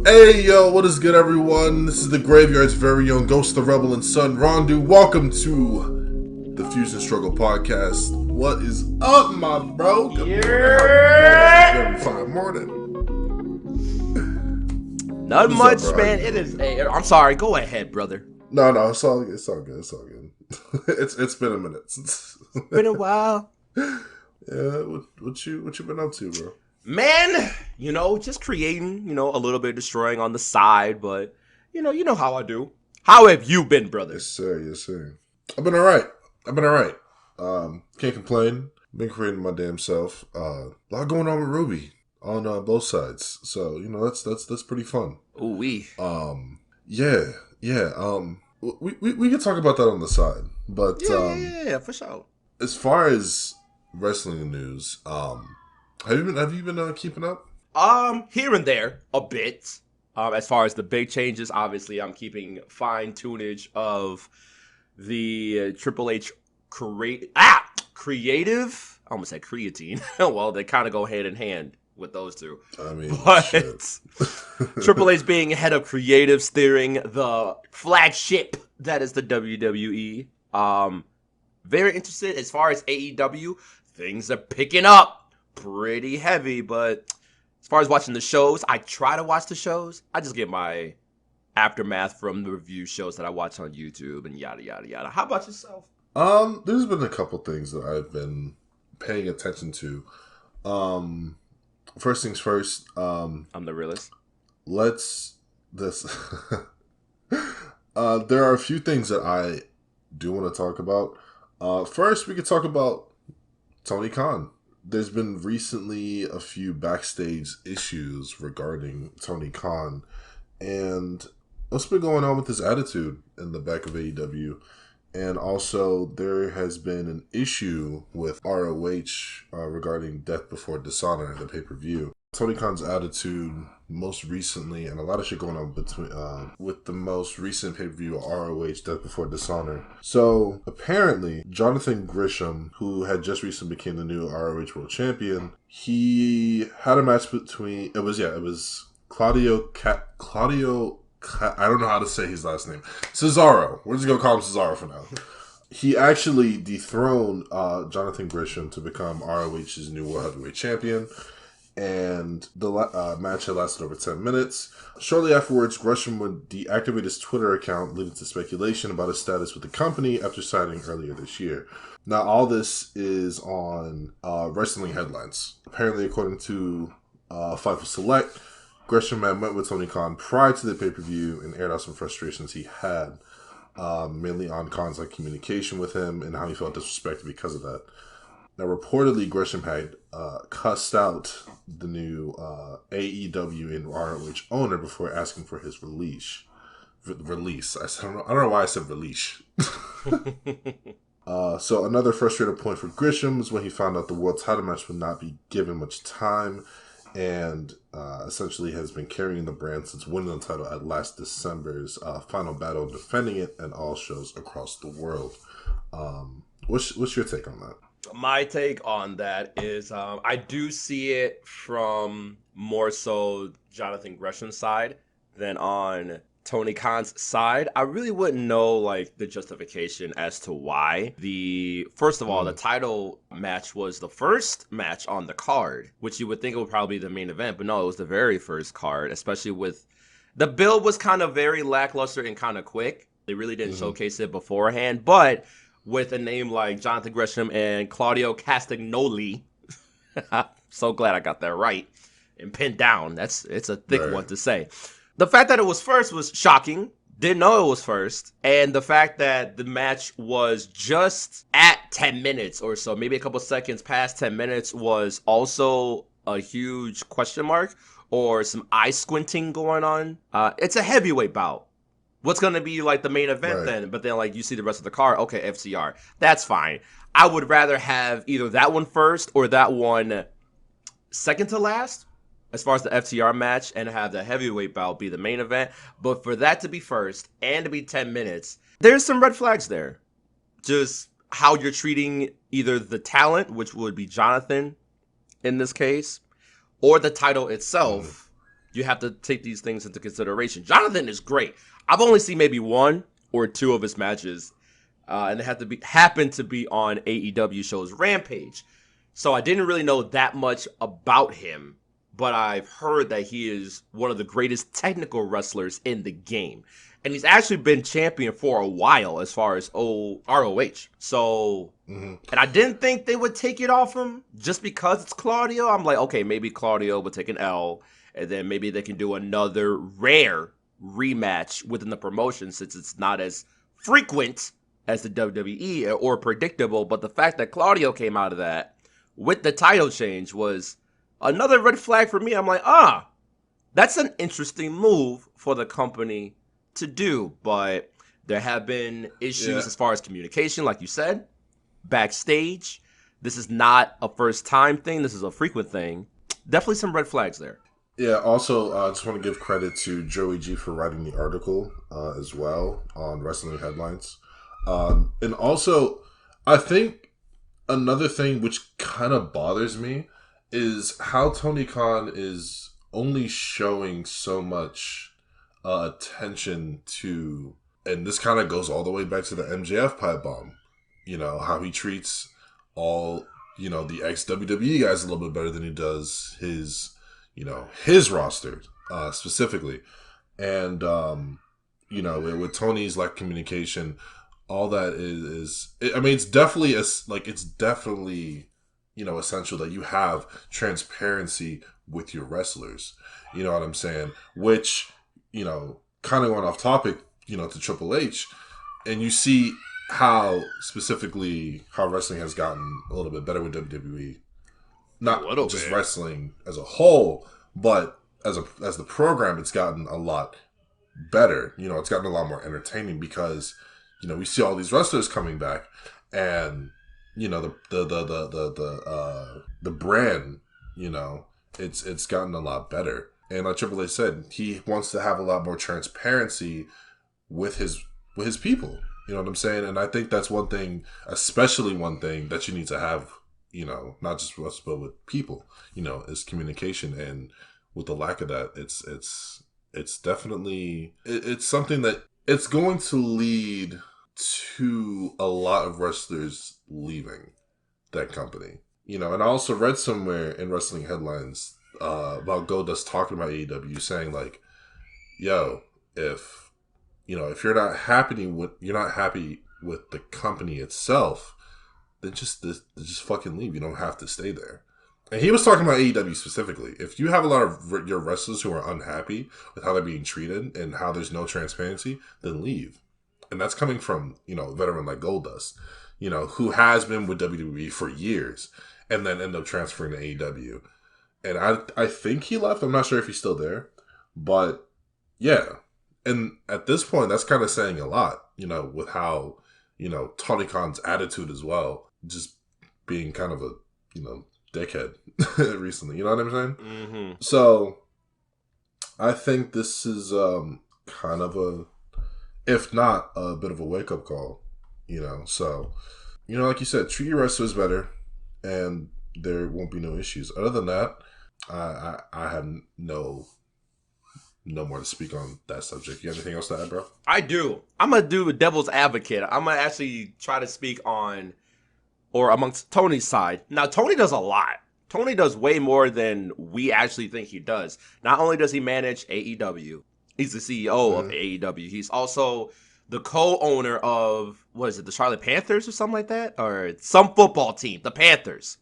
Hey yo, what is good, everyone? This is the Graveyard's very own Ghost the Rebel and Son Rondu. Welcome to the Fusion Struggle Podcast. What is up, my bro? Good morning. How you doing this very fine morning? Not What is up, much, bro? How man. you It doing? is. Hey, I'm sorry. Go ahead, brother. No, it's all good. It's all good. It's all good. It's been a minute since. Been a while, Yeah, what you been up to, bro? man. Just creating. A little bit destroying on the side, but you know how I do. How have you been, brother? Yes, sir. Yes, sir. I've been all right. Can't complain. Been creating my damn self. A lot going on with Ruby on both sides. So that's pretty fun. Ooh wee. Yeah, yeah. We can talk about that on the side. But Yeah, for sure. as far as wrestling news, have you been keeping up? Here and there, a bit. As far as the big changes, obviously, I'm keeping fine tunage of the Triple H creative. I almost said creatine. Well, they kind of go hand in hand with those two. I mean, But Triple H being head of creative, steering the flagship that is the WWE. Very interested as far as AEW. Things are picking up pretty heavy, but as far as watching the shows, I try to watch the shows. I just get my aftermath from the review shows that I watch on YouTube and yada yada yada. How about yourself? There's been a couple things that I've been paying attention to. First things first. I'm the realist. Let's this. There are a few things that I do want to talk about. First, we could talk about Tony Khan. There's been recently a few backstage issues regarding Tony Khan, and what's been going on with his attitude in the back of AEW. And also, there has been an issue with ROH regarding Death Before Dishonor, the pay-per-view. Tony Khan's attitude most recently, and a lot of shit going on between with the most recent pay-per-view ROH Death Before Dishonor. So apparently, Jonathan Gresham, who had just recently became the new ROH World Champion, he had a match between it was Claudio. I don't know how to say his last name. Cesaro. We're just gonna call him Cesaro for now. He actually dethroned Jonathan Gresham to become ROH's new World Heavyweight Champion. And the match had lasted over 10 minutes. Shortly afterwards, Gresham would deactivate his Twitter account, leading to speculation about his status with the company after signing earlier this year. Now, all this is on wrestling headlines. Apparently, according to Fightful Select, Gresham had met with Tony Khan prior to the pay-per-view and aired out some frustrations he had, mainly on Khan's communication with him and how he felt disrespected because of that. Now, reportedly, Gresham had cussed out the new AEW and ROH owner before asking for his release. I don't know why I said release. So another frustrating point for Gresham was when he found out the world title match would not be given much time, and essentially has been carrying the brand since winning the title at last December's final battle, defending it at all shows across the world. What's your take on that? My take on that is I do see it from more so Jonathan Gresham's side than on Tony Khan's side. I really wouldn't know the justification as to why. First of all, the title match was the first match on the card, which you would think it would probably be the main event, but no, it was the very first card, especially with the build was kind of very lackluster and kind of quick. They really didn't showcase it beforehand, but with a name like Jonathan Gresham and Claudio Castagnoli, so glad I got that right and pinned down. It's a thick one to say. The fact that it was first was shocking. Didn't know it was first. And the fact that the match was just at 10 minutes or so, maybe a couple seconds past 10 minutes, was also a huge question mark or some eye squinting going on. It's a heavyweight bout. What's going to be the main event then? But then you see the rest of the card. Okay, FCR. That's fine. I would rather have either that one first or that one second to last as far as the FTR match, and have the heavyweight bout be the main event. But for that to be first and to be 10 minutes, there's some red flags there. Just how you're treating either the talent, which would be Jonathan in this case, or the title itself. You have to take these things into consideration. Jonathan is great. I've only seen maybe one or two of his matches, and they happened to be on AEW shows Rampage. So I didn't really know that much about him, but I've heard that he is one of the greatest technical wrestlers in the game. And he's actually been champion for a while as far as ROH. So, and I didn't think they would take it off him just because it's Claudio. I'm like, okay, maybe Claudio would take an L, and then maybe they can do another rare rematch within the promotion since it's not as frequent as the WWE or predictable. But the fact that Claudio came out of that with the title change was another red flag for me. I'm like, that's an interesting move for the company to do. But there have been issues as far as communication, like you said, backstage. This is not a first time thing. This is a frequent thing. Definitely some red flags there. Yeah, also, I just want to give credit to Joey G for writing the article as well on Wrestling Headlines. And also, I think another thing which kind of bothers me is how Tony Khan is only showing so much attention to, and this kind of goes all the way back to the MJF pipe bomb. You know, how he treats all, the ex-WWE guys a little bit better than he does his roster specifically. And, with Tony's communication, all that it's definitely, essential that you have transparency with your wrestlers. You know what I'm saying? Which, kind of going off topic, to Triple H, and you see how wrestling has gotten a little bit better with WWE. Not just wrestling as a whole, but as the program, it's gotten a lot better. It's gotten a lot more entertaining because, we see all these wrestlers coming back, and the brand, it's gotten a lot better. And like Triple H said, he wants to have a lot more transparency with his people. You know what I'm saying? And I think that's one thing, especially one thing that you need to have, not just with us, but with people, is communication. And with the lack of that, it's definitely, it's something that it's going to lead to a lot of wrestlers leaving that company. And I also read somewhere in Wrestling Headlines about Goldust talking about AEW, saying like, yo, if you're not happy with the company itself, then just fucking leave. You don't have to stay there. And he was talking about AEW specifically. If you have a lot of your wrestlers who are unhappy with how they're being treated and how there's no transparency, then leave. And that's coming from, a veteran like Goldust, who has been with WWE for years and then end up transferring to AEW. And I think he left. I'm not sure if he's still there. But, yeah. And at this point, that's kind of saying a lot, with how, Tony Khan's attitude as well, just being kind of a, dickhead recently. You know what I'm saying? Mm-hmm. So, I think this is kind of if not a bit of a wake-up call, So, like you said, treat your wrestlers better, and there won't be no issues. Other than that, I have no more to speak on that subject. You have anything else to add, bro? I do. I'm going to do a devil's advocate. I'm going to actually try to speak on, or amongst Tony's side. Now, Tony does a lot. Tony does way more than we actually think he does. Not only does he manage AEW, he's the CEO of AEW. He's also the co-owner of, what is it, the Charlotte Panthers or something like that? Or some football team, the Panthers.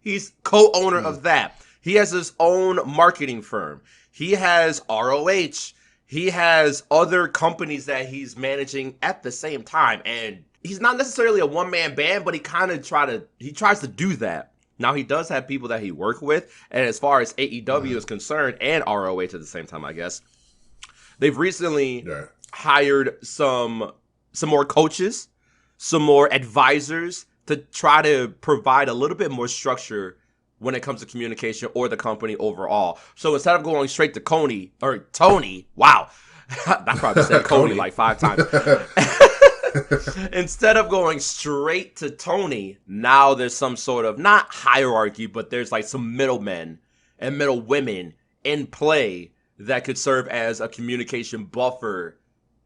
He's co-owner of that. He has his own marketing firm. He has ROH. He has other companies that he's managing at the same time. And he's not necessarily a one-man band, but he tries to do that. Now, he does have people that he works with. And as far as AEW is concerned, and ROH at the same time, I guess, they've recently hired some more coaches, some more advisors to try to provide a little bit more structure when it comes to communication or the company overall. So instead of going straight to Tony, wow, I probably said Coney like 5 times. Instead of going straight to Tony, now there's some sort of, not hierarchy, but there's like some middlemen and middle women in play that could serve as a communication buffer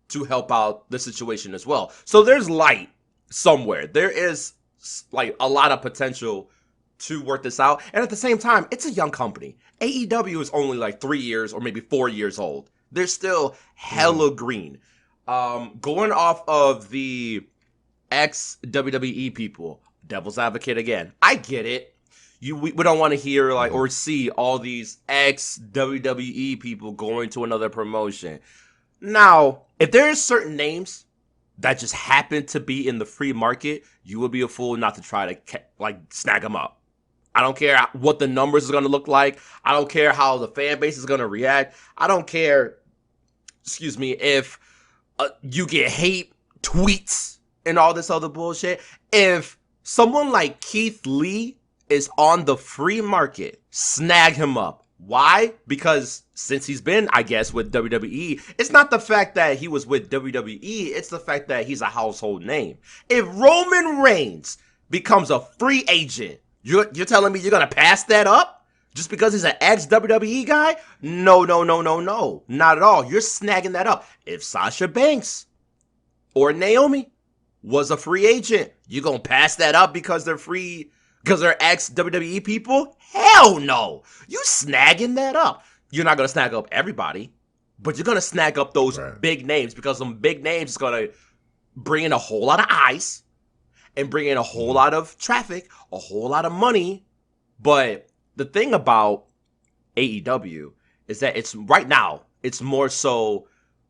to help out the situation as well. So there's light somewhere. There is like a lot of potential to work this out. And at the same time, it's a young company. AEW is only like 3 years or maybe 4 years old. They're still Mm. hella green. Going off of the ex WWE people, devil's advocate again. I get it. We don't want to hear like Mm-hmm. or see all these ex WWE people going to another promotion. Now, if there's certain names that just happen to be in the free market, you would be a fool not to try to like snag them up. I don't care what the numbers is going to look like. I don't care how the fan base is going to react. I don't care, excuse me, if you get hate tweets and all this other bullshit. If someone like Keith Lee is on the free market, snag him up. Why? Because since he's been, I guess, with WWE, it's not the fact that he was with WWE, it's the fact that he's a household name. If Roman Reigns becomes a free agent, you're telling me you're going to pass that up? Just because he's an ex WWE guy? No, no, no, no, no. Not at all. You're snagging that up. If Sasha Banks or Naomi was a free agent, you gonna pass that up because they're free, because they're ex WWE people? Hell no. You snagging that up. You're not gonna snag up everybody, but you're gonna snag up those Right. big names because some big names is gonna bring in a whole lot of eyes and bring in a whole Mm-hmm. lot of traffic, a whole lot of money. But the thing about AEW is that it's right now, it's more so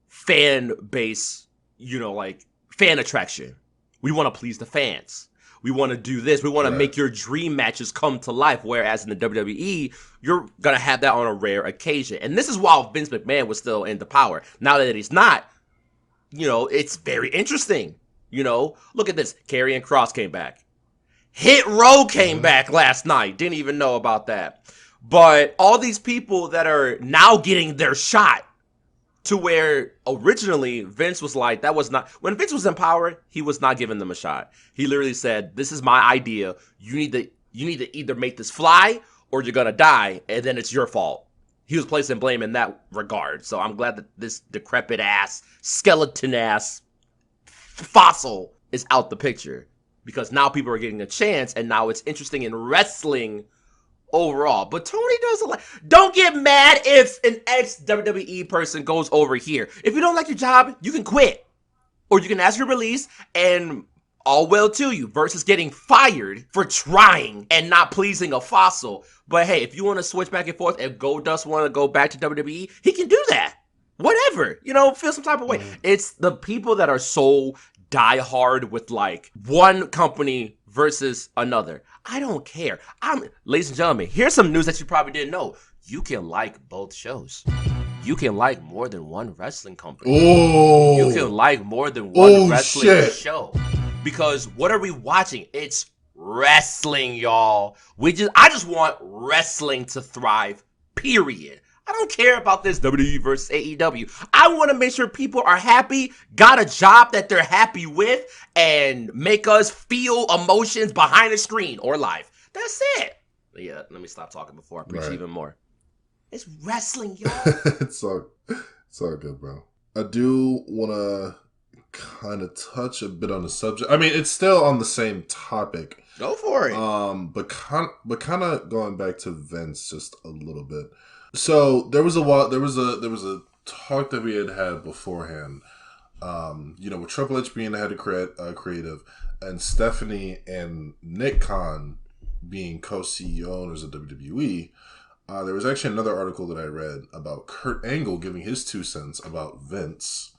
fan base, like fan attraction. We want to please the fans. We want to do this. We want to Right. make your dream matches come to life. Whereas in the WWE, you're going to have that on a rare occasion. And this is while Vince McMahon was still in the power. Now that he's not, it's very interesting. Look at this. Karrion Kross came back. Hit Row came Mm-hmm. back last night. Didn't even know about that. But all these people that are now getting their shot, to where originally Vince was like, that was not, when Vince was in power, he was not giving them a shot. He literally said, this is my idea. You need to either make this fly or you're gonna die, and then it's your fault. He was placing blame in that regard. So I'm glad that this decrepit ass, skeleton ass fossil is out the picture. Because now people are getting a chance, and now it's interesting in wrestling overall. But Tony doesn't like. Don't get mad if an ex WWE person goes over here. If you don't like your job, you can quit, or you can ask for release, and all well to you. Versus getting fired for trying and not pleasing a fossil. But hey, if you want to switch back and forth, if Goldust want to go back to WWE, he can do that. Whatever, feel some type of way. Mm-hmm. It's the people that are so die hard with like one company versus another. I don't care. Ladies and gentlemen, here's some news that you probably didn't know. You can like both shows. You can like more than one wrestling company. You can Oh. like more than one Oh wrestling shit. show. Because what are we watching? It's wrestling, y'all. I just want wrestling to thrive. Period. I don't care about this WWE versus AEW. I want to make sure people are happy, got a job that they're happy with, and make us feel emotions behind the screen or live. That's it. Yeah, let me stop talking before I preach Right. even more. It's wrestling, y'all. It's all good, bro. I do want to kind of touch a bit on the subject. I mean, it's still on the same topic. Go for it. But kind of going back to Vince just a little bit. So there was a talk that we had beforehand. With Triple H being the head of creative, and Stephanie and Nick Khan being co-CEO owners of WWE. There was actually another article that I read about Kurt Angle giving his 2 cents about Vince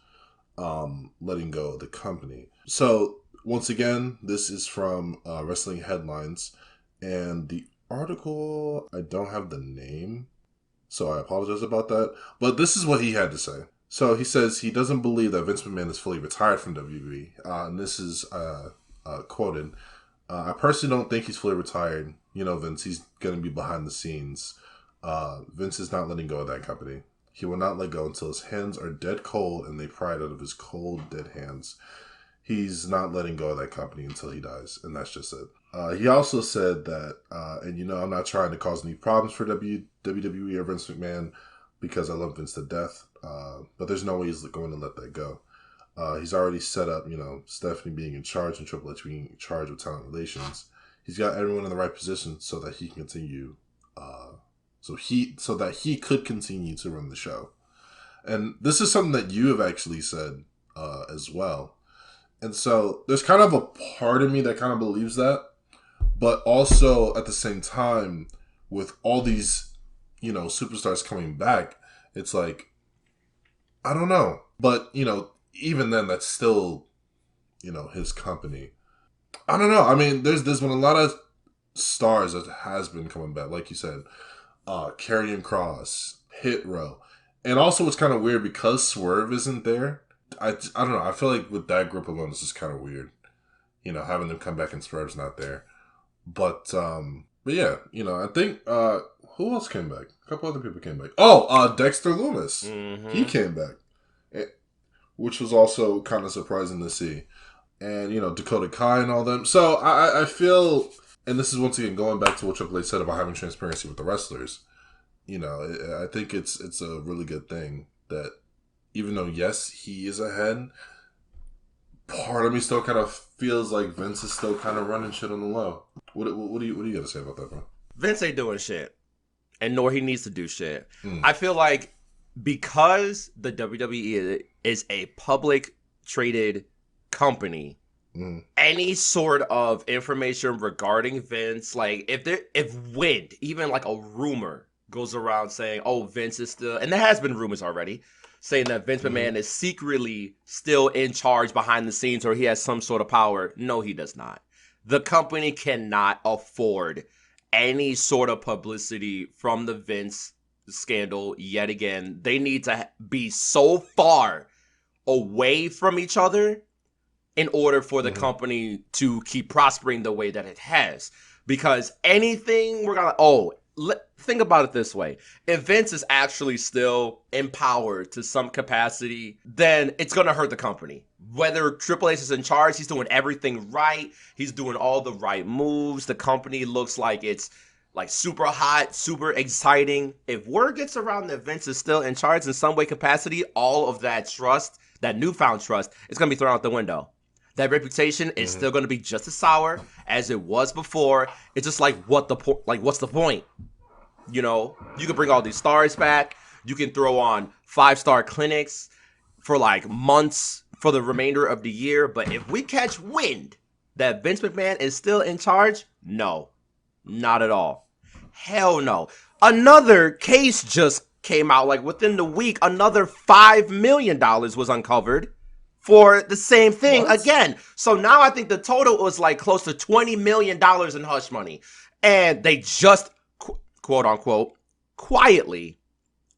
letting go of the company. So once again, this is from Wrestling Headlines, and the article, I don't have the name, so I apologize about that. But this is what he had to say. So he says he doesn't believe that Vince McMahon is fully retired from WWE, and this is quoted. I personally don't think he's fully retired. Vince, he's going to be behind the scenes. Vince is not letting go of that company. He will not let go until his hands are dead cold and they pry it out of his cold, dead hands. He's not letting go of that company until he dies, and that's just it. He also said that, and I'm not trying to cause any problems for WWE or Vince McMahon, because I love Vince to death. But there's no way he's going to let that go. He's already set up, Stephanie being in charge and Triple H being in charge of talent relations. He's got everyone in the right position so that he can continue. So that he could continue to run the show. And this is something that you have actually said as well. And so there's kind of a part of me that kind of believes that. But also at the same time, with all these, superstars coming back, it's like, I don't know. But, even then, that's still, his company. I don't know. I mean, there's been a lot of stars that has been coming back. Like you said, Karrion Kross, Hit Row. And also it's kind of weird because Swerve isn't there. I don't know. I feel like with that group alone, it's just kind of weird. Having them come back and Swerve's not there. But yeah, I think, who else came back? A couple other people came back. Oh, Dexter Lumis. Mm-hmm. He came back. Which was also kind of surprising to see. And, Dakota Kai and all them. So I feel, and this is once again going back to what Triple H said about having transparency with the wrestlers. I think it's a really good thing that even though, yes, he is ahead, part of me still kind of feels like Vince is still kind of running shit on the low. What do you got to say about that, bro? Vince ain't doing shit, and nor he needs to do shit. I feel like because the WWE is a public traded company, any sort of information regarding Vince, like if wind, even like a rumor goes around saying, oh, Vince is still, and there has been rumors already saying that Vince McMahon is secretly still in charge behind the scenes or he has some sort of power. No, he does not. The company cannot afford any sort of publicity from the Vince scandal yet again. They need to be so far away from each other in order for the company to keep prospering the way that it has. Because anything we're gonna, think about it this way. If Vince is actually still empowered to some capacity, then it's going to hurt the company. Whether Triple H is in charge, he's doing everything right. He's doing all the right moves. The company looks like it's like super hot, super exciting. If word gets around that Vince is still in charge in some way capacity, all of that trust, that newfound trust, is going to be thrown out the window. That reputation is still going to be just as sour as it was before. It's just like, what's the point? You can bring all these stars back. You can throw on 5-star clinics for like months for the remainder of the year. But if we catch wind that Vince McMahon is still in charge, no, not at all. Hell no. Another case just came out, like within the week, another $5 million was uncovered for the same thing again. So now I think the total was like close to $20 million in hush money. And they just, quote unquote, quietly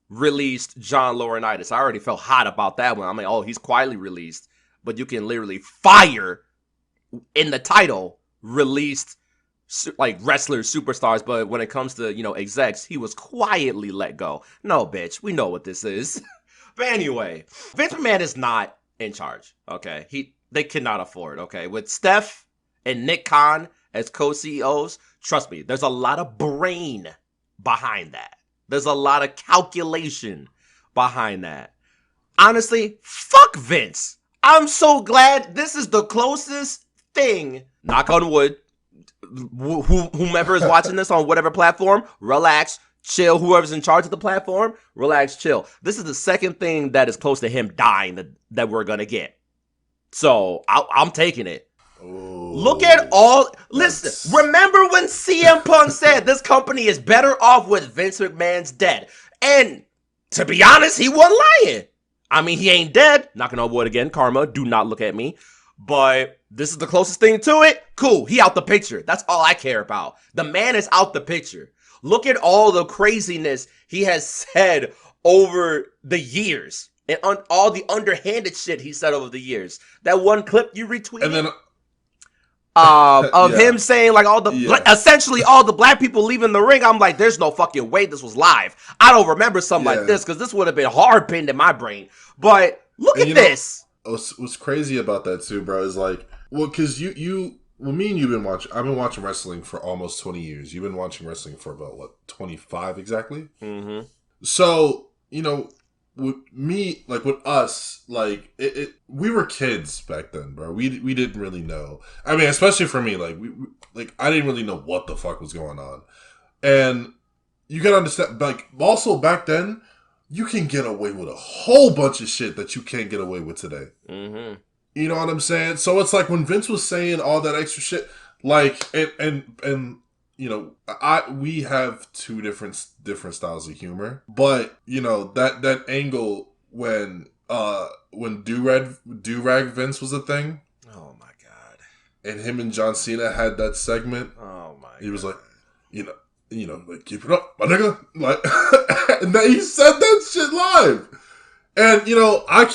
released John Laurinaitis. I already felt hot about that one. I'm like, oh, he's quietly released. But you can literally fire in the title, released like wrestlers, superstars. But when it comes to, execs, he was quietly let go. No, bitch, we know what this is. But anyway, Vince McMahon is not in charge, okay? They cannot afford, okay? With Steph and Nick Khan as co-CEOs, trust me, there's a lot of brain behind that. There's a lot of calculation behind that. Honestly, fuck Vince. I'm so glad this is the closest thing, knock on wood, whomever is watching this on whatever platform, relax, chill. Whoever's in charge of the platform, relax, chill. This is the second thing that is close to him dying that we're going to get. So I'm taking it. Look at listen, remember when CM Punk said this company is better off with Vince McMahon's dead? And to be honest, he wasn't lying. I mean, he ain't dead. Knocking on wood again, karma, do not look at me. But this is the closest thing to it. Cool, he out the picture. That's all I care about. The man is out the picture. Look at all the craziness he has said over the years. And all the underhanded shit he said over the years. That one clip you retweeted. And then of him saying like essentially all the black people leaving the ring. I'm like, there's no fucking way this was live. I don't remember something like this because this would have been hard pinned in my brain. But look at this. What's crazy about that too, bro, is like, well, because me and you've been watching. I've been watching wrestling for almost 20 years. You've been watching wrestling for about 25 exactly. Mm-hmm. So with me, like with us, like we were kids back then, bro. We didn't really know. I mean, especially for me, like like I didn't really know what the fuck was going on, and you gotta understand, like also back then, you can get away with a whole bunch of shit that you can't get away with today. Mm-hmm. You know what I'm saying? So it's like when Vince was saying all that extra shit, like and I we have two different styles of humor, but that angle when Durag Vince was a thing, Oh my god. and him and John Cena had that segment. Oh my He was god. like, you know, like keep it up, my nigga, like, and then he said that shit live. And I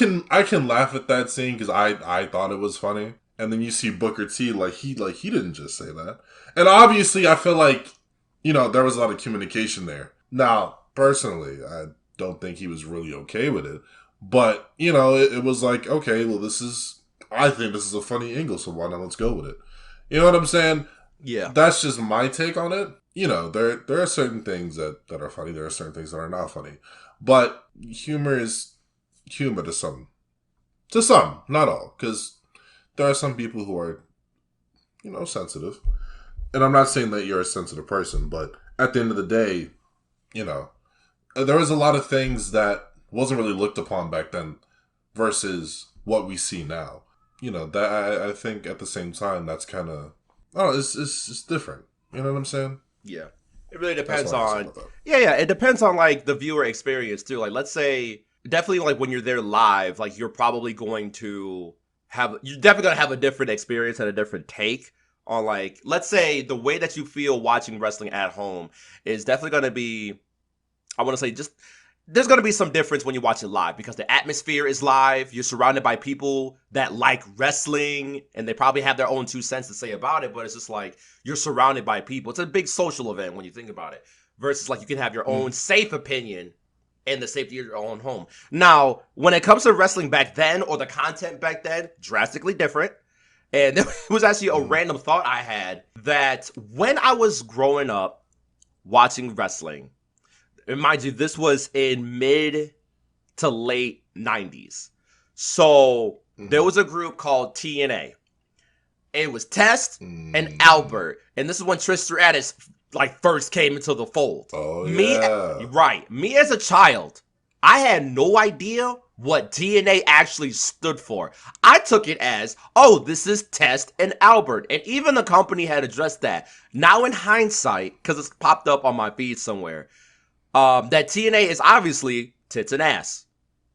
can laugh at that scene because I thought it was funny. And then you see Booker T he didn't just say that. And obviously I feel like there was a lot of communication there. Now personally I don't think he was really okay with it, but it was like, okay, well I think this is a funny angle, so why not let's go with it. You know what I'm saying? Yeah. That's just my take on it. There are certain things that are funny. There are certain things that are not funny, but humor is humor to some, not all, because there are some people who are sensitive, and I'm not saying that you're a sensitive person, but at the end of the day, you know there was a lot of things that wasn't really looked upon back then versus what we see now. That I think at the same time that's kind of, oh, it's different. You know what I'm saying? Yeah. It really That's depends what I have to say on about that. yeah, it depends on like the viewer experience too. Like let's say definitely like when you're there live, like you're definitely gonna have a different experience and a different take on like let's say the way that you feel watching wrestling at home is definitely gonna be I want to say just there's going to be some difference when you watch it live because the atmosphere is live. You're surrounded by people that like wrestling and they probably have their own 2 cents to say about it, but it's just like you're surrounded by people. It's a big social event when you think about it versus like you can have your own Mm. safe opinion in the safety of your own home. Now, when it comes to wrestling back then or the content back then, drastically different. And there was actually a Mm. random thought I had that when I was growing up watching wrestling, and mind you, this was in mid to late 90s. So there Mm. was a group called TNA. It was Test and Mm. Albert. And this is when Trish Stratus like first came into the fold. Oh Me, yeah. right. Me as a child, I had no idea what TNA actually stood for. I took it as, oh, this is Test and Albert. And even the company had addressed that. Now in hindsight, because it's popped up on my feed somewhere, that TNA is obviously tits and ass.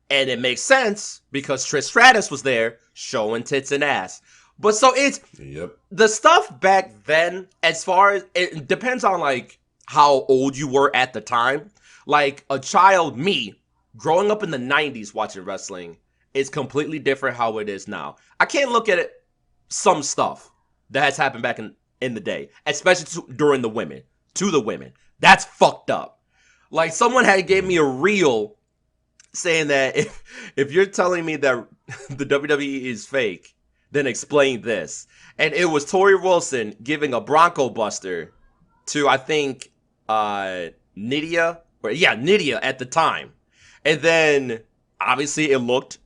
And it makes sense because Trish Stratus was there showing tits and ass. But so it's Yep. the stuff back then, as far as it depends on like how old you were at the time. Like a child, me, growing up in the 90s watching wrestling is completely different how it is now. I can't look at it some stuff that has happened back in the day, especially during to the women. That's fucked up. Like someone had gave me Mm. a reel saying that if you're telling me that the WWE is fake, then explain this. And it was Tori Wilson giving a Bronco Buster to I think Nydia or yeah Nydia at the time, and then obviously it looked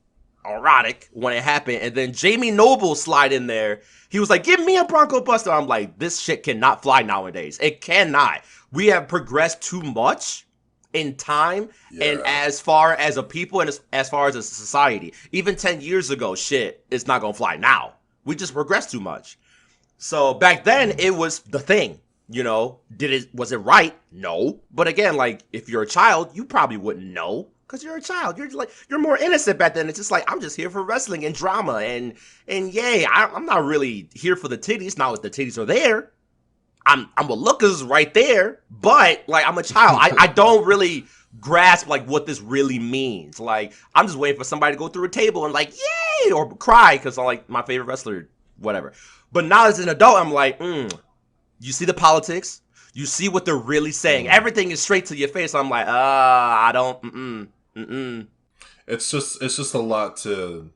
erotic when it happened, and then Jamie Noble slide in there. He was like, "Give me a Bronco Buster." I'm like, "This shit cannot fly nowadays. It cannot. We have progressed too much." In time and Yeah. as far as a people and as far as a society. Even 10 years ago, shit, it's not gonna fly now. We just progressed too much. So back then Mm. it was the thing. Was it right? No. But again, like if you're a child, you probably wouldn't know. Because you're a child. You're more innocent back then. It's just like I'm just here for wrestling and drama and yay, I'm not really here for the titties. Now if the titties are there, I'm a lookers right there, but like I'm a child. I don't really grasp like what this really means. Like I'm just waiting for somebody to go through a table and like yay or cry because I like my favorite wrestler, whatever. But now as an adult, I'm like, you see the politics, you see what they're really saying. Mm. Everything is straight to your face. I'm like, I don't, It's just a lot to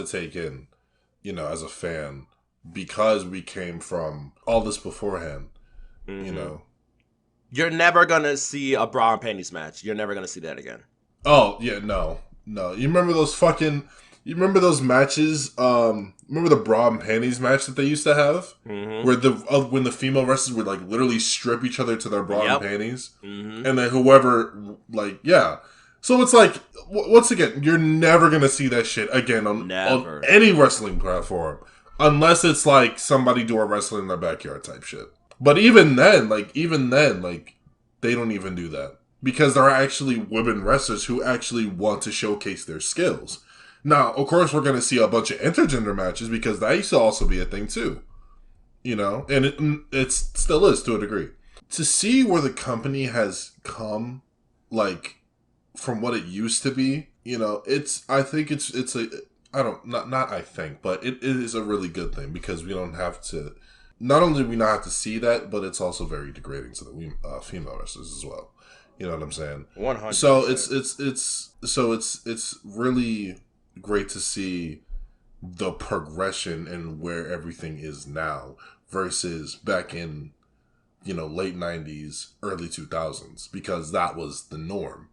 take in, as a fan, because we came from all this beforehand, you mm-hmm. know. You're never gonna see a bra and panties match. You're never gonna see that again. Oh yeah, no, no. You remember those fucking? You remember those matches? Remember the bra and panties match that they used to have, Mm-hmm. where the when the female wrestlers would like literally strip each other to their bra and Yep. panties, Mm-hmm. and then whoever like yeah. So it's like once again, you're never gonna see that shit again on Never. any wrestling platform, unless it's like somebody doing wrestling in their backyard type shit. But even then, like they don't even do that because there are actually women wrestlers who actually want to showcase their skills. Now, of course, we're going to see a bunch of intergender matches because that used to also be a thing too, you know, and it still is to a degree. To see where the company has come, like from what it used to be, you know, it's I think it's a I don't not I think, but it is a really good thing because we don't have to. Not only do we not have to see that, but it's also very degrading to the female wrestlers as well. You know what I'm saying? So 100%. it's really great to see the progression and where everything is now versus back in late '90s, early 2000s because that was the norm.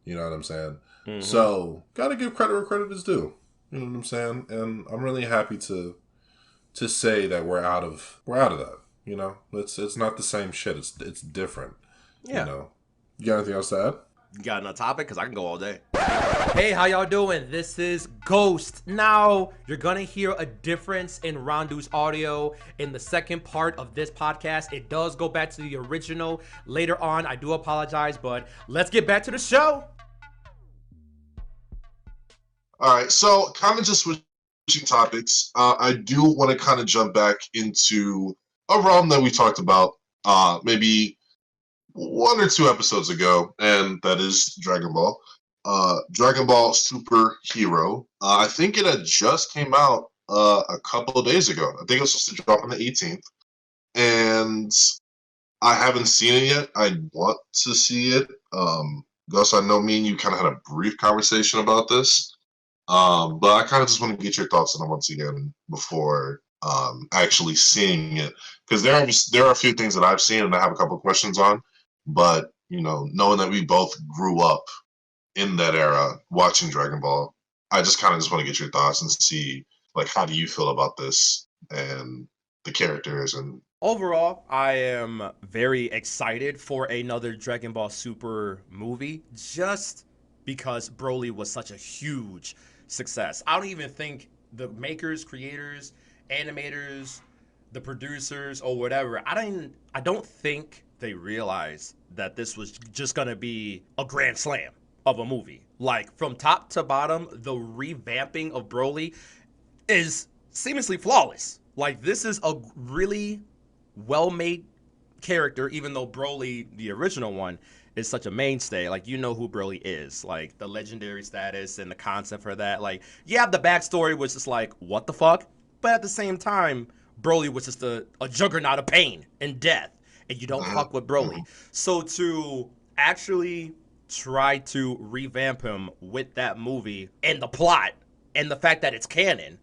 You know what I'm saying? Mm-hmm. So gotta give credit where credit is due. You know what I'm saying? And I'm really happy to say that we're out of that. You know, it's not the same shit. It's different. You Yeah. know, you got anything else to add? You got another topic? Because I can go all day. Hey, how y'all doing? This is Ghost. Now, you're gonna hear a difference in Rondu's audio in the second part of this podcast. It does go back to the original later on. I do apologize, but let's get back to the show. All right, so kind of just switching topics. I do want to kind of jump back into a realm that we talked about maybe one or two episodes ago, and that is Dragon Ball. Dragon Ball Super Hero. I think it had just came out a couple of days ago. I think it was supposed to drop on the 18th, and I haven't seen it yet. I want to see it. Gus, I know me and you kind of had a brief conversation about this, but I kind of just want to get your thoughts on it once again before actually seeing it, because there are a few things that I've seen and I have a couple of questions on, but knowing that we both grew up in that era watching Dragon Ball, I just kind of just want to get your thoughts and see like how do you feel about this and the characters and Overall, I am very excited for another Dragon Ball Super movie just because Broly was such a huge success. I don't even think the makers, creators, animators, the producers or whatever, I don't think they realized that this was just going to be a grand slam of a movie. Like from top to bottom, the revamping of Broly is seamlessly flawless. Like this is a really well-made character, even though Broly, the original one, is such a mainstay. Like you know who Broly is, like the legendary status and the concept for that. Like yeah, the backstory was just like what the fuck, but at the same time, Broly was just a juggernaut of pain and death, and you don't Mhm, fuck with Broly. mhm, So to actually try to revamp him with that movie and the plot and the fact that it's canon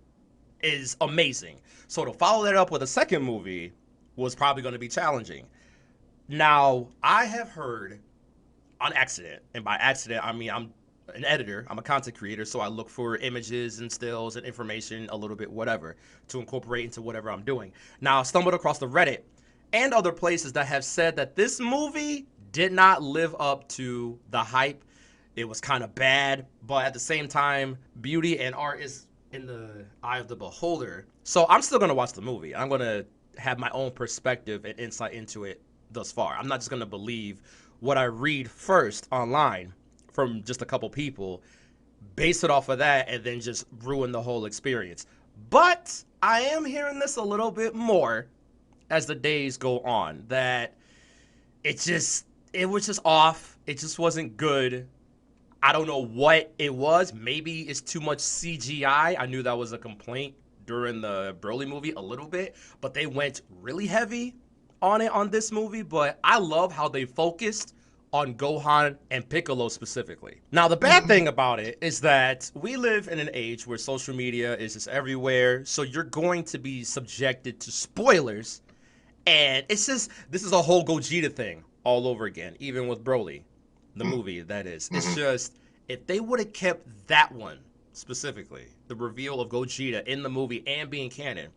is amazing. So to follow that up with a second movie was probably going to be challenging. Now, I have heard on accident, and by accident, I mean I'm an editor, I'm a content creator, so I look for images and stills and information, a little bit, whatever, to incorporate into whatever I'm doing. Now, I stumbled across the Reddit and other places that have said that this movie did not live up to the hype. It was kind of bad, but at the same time, beauty and art is in the eye of the beholder. So I'm still gonna watch the movie. I'm gonna have my own perspective and insight into it thus far. I'm not just gonna believe what I read first online from just a couple people, base it off of that, and then just ruin the whole experience. But I am hearing this a little bit more as the days go on that it was just off. It just wasn't good. I don't know what it was. Maybe it's too much CGI. I knew that was a complaint during the Broly movie a little bit, but they went really heavy on it on this movie. But I love how they focused on Gohan and Piccolo specifically. Now, the bad mhm, thing about it is that we live in an age where social media is just everywhere. So you're going to be subjected to spoilers. And it's just, this is a whole Gogeta thing all over again, even with Broly, the movie, that is. It's mhm. just, If they would have kept that one specifically, the reveal of Gogeta in the movie and being canon,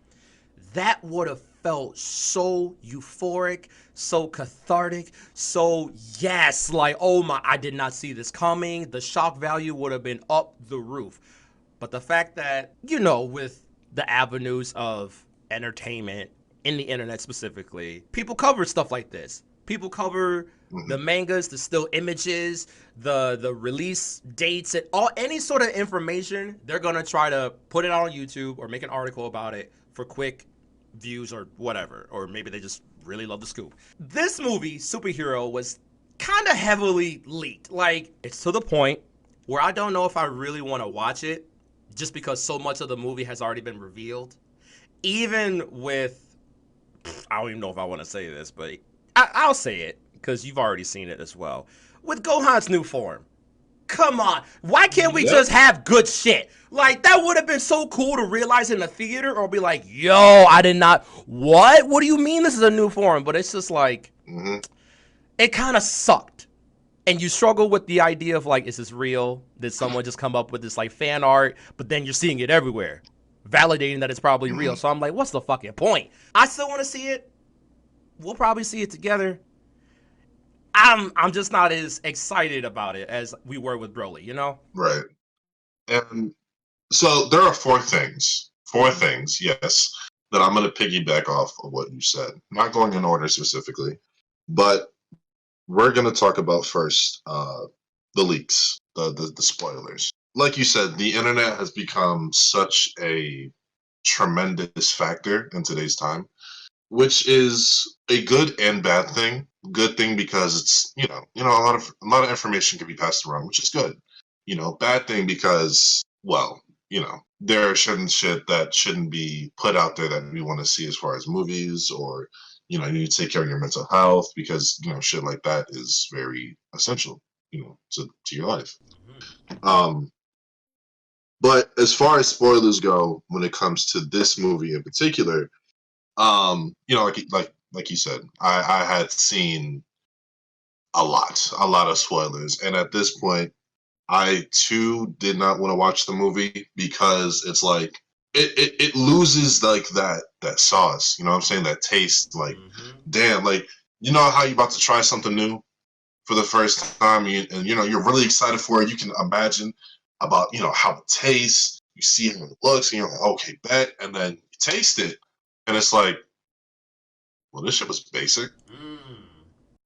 that would have felt so euphoric, so cathartic, so yes, like, oh my, I did not see this coming. The shock value would have been up the roof. But the fact that, with the avenues of entertainment in the internet specifically, people cover stuff like this. People cover the Mhm. mangas, the still images, the release dates, and all any sort of information. They're gonna try to put it on YouTube or make an article about it for quick views or whatever, or maybe they just really love the scoop. This movie, Superhero, was kind of heavily leaked. Like, it's to the point where I don't know if I really want to watch it just because so much of the movie has already been revealed. Even with, I don't even know if I want to say this, but I'll say it because you've already seen it as well. With Gohan's new form, come on. Why can't we Yep. just have good shit? Like, that would have been so cool to realize in the theater or be like, yo, I did not. What? What do you mean this is a new form? But it's just like, Hmm. it kind of sucked. And you struggle with the idea of like, is this real? Did someone just come up with this like fan art? But then you're seeing it everywhere, validating that it's probably real. Hmm. So I'm like, what's the fucking point? I still want to see it. We'll probably see it together. I'm just not as excited about it as we were with Broly, you know? Right. And so there are four things, yes, that I'm going to piggyback off of what you said. Not going in order specifically, but we're going to talk about first the leaks, the spoilers. Like you said, the internet has become such a tremendous factor in today's time, which is a good and bad thing. Good thing because it's a lot of information can be passed around, which is good. Bad thing because there are certain shit that shouldn't be put out there that we want to see as far as movies or you need to take care of your mental health because shit like that is very essential to your life. Um, but as far as spoilers go, when it comes to this movie in particular, like you said, I had seen a lot of spoilers, and at this point, I too did not want to watch the movie because it's like it loses like that sauce. You know what I'm saying? That taste. Like, Mm-hmm. damn, like how you about to try something new for the first time, and you're really excited for it. You can imagine about how it tastes. You see how it looks, and you're like, okay, bet, and then you taste it, and it's like, well, this shit was basic. Mm.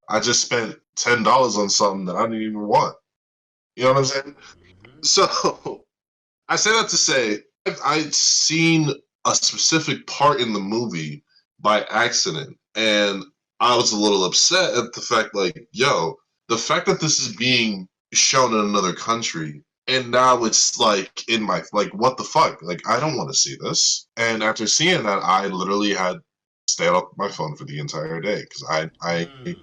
I just spent $10 on something that I didn't even want. You know what I'm saying? Mm-hmm. So I say that to say I'd seen a specific part in the movie by accident, and I was a little upset at the fact, like, yo, the fact that this is being shown in another country, and now it's like in my like, what the fuck? Like, I don't want to see this. And after seeing that, I literally had stayed off my phone for the entire day because I Mm.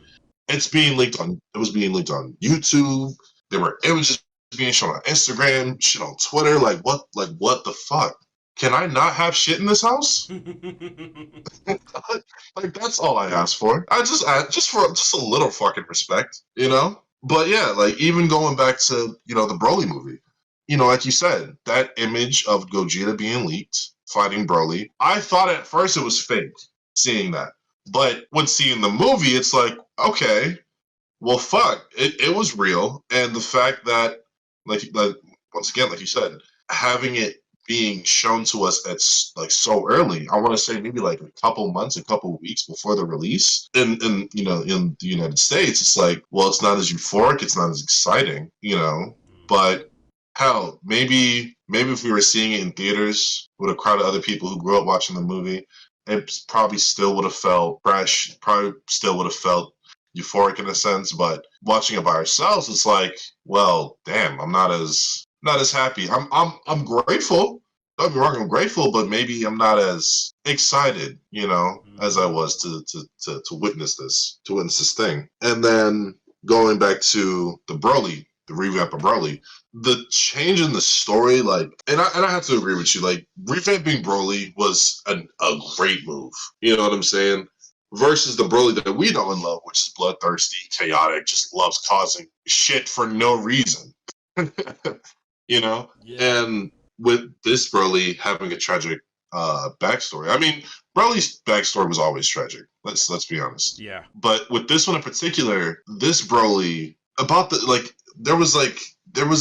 it was being linked on YouTube. There were images being shown on Instagram, shit on Twitter. Like what the fuck? Can I not have shit in this house? Like that's all I asked for. I just for just a little fucking respect. But yeah, like even going back to the Broly movie, like you said, that image of Gogeta being leaked fighting Broly, I thought at first it was fake. Seeing that, but when seeing the movie, it's like, okay, well, fuck, it was real, and the fact that, like once again, like you said, having it being shown to us at like so early, I want to say maybe like a couple months, a couple weeks before the release, in the United States, it's like, well, it's not as euphoric, it's not as exciting. Mm-hmm. But hell, maybe if we were seeing it in theaters with a crowd of other people who grew up watching the movie, it probably still would have felt fresh, probably still would have felt euphoric in a sense, but watching it by ourselves, it's like, well, damn, I'm not as happy. I'm grateful. Don't get me wrong, I'm grateful, but maybe I'm not as excited, as I Mm-hmm. was to witness this thing. And then going back to the revamp of Broly, the change in the story, like, and I have to agree with you, like, revamping Broly was a great move. You know what I'm saying? Versus the Broly that we know and love, which is bloodthirsty, chaotic, just loves causing shit for no reason. you know. Yeah. And with this Broly having a tragic backstory, I mean, Broly's backstory was always tragic. Let's be honest. Yeah. But with this one in particular, this Broly about the there was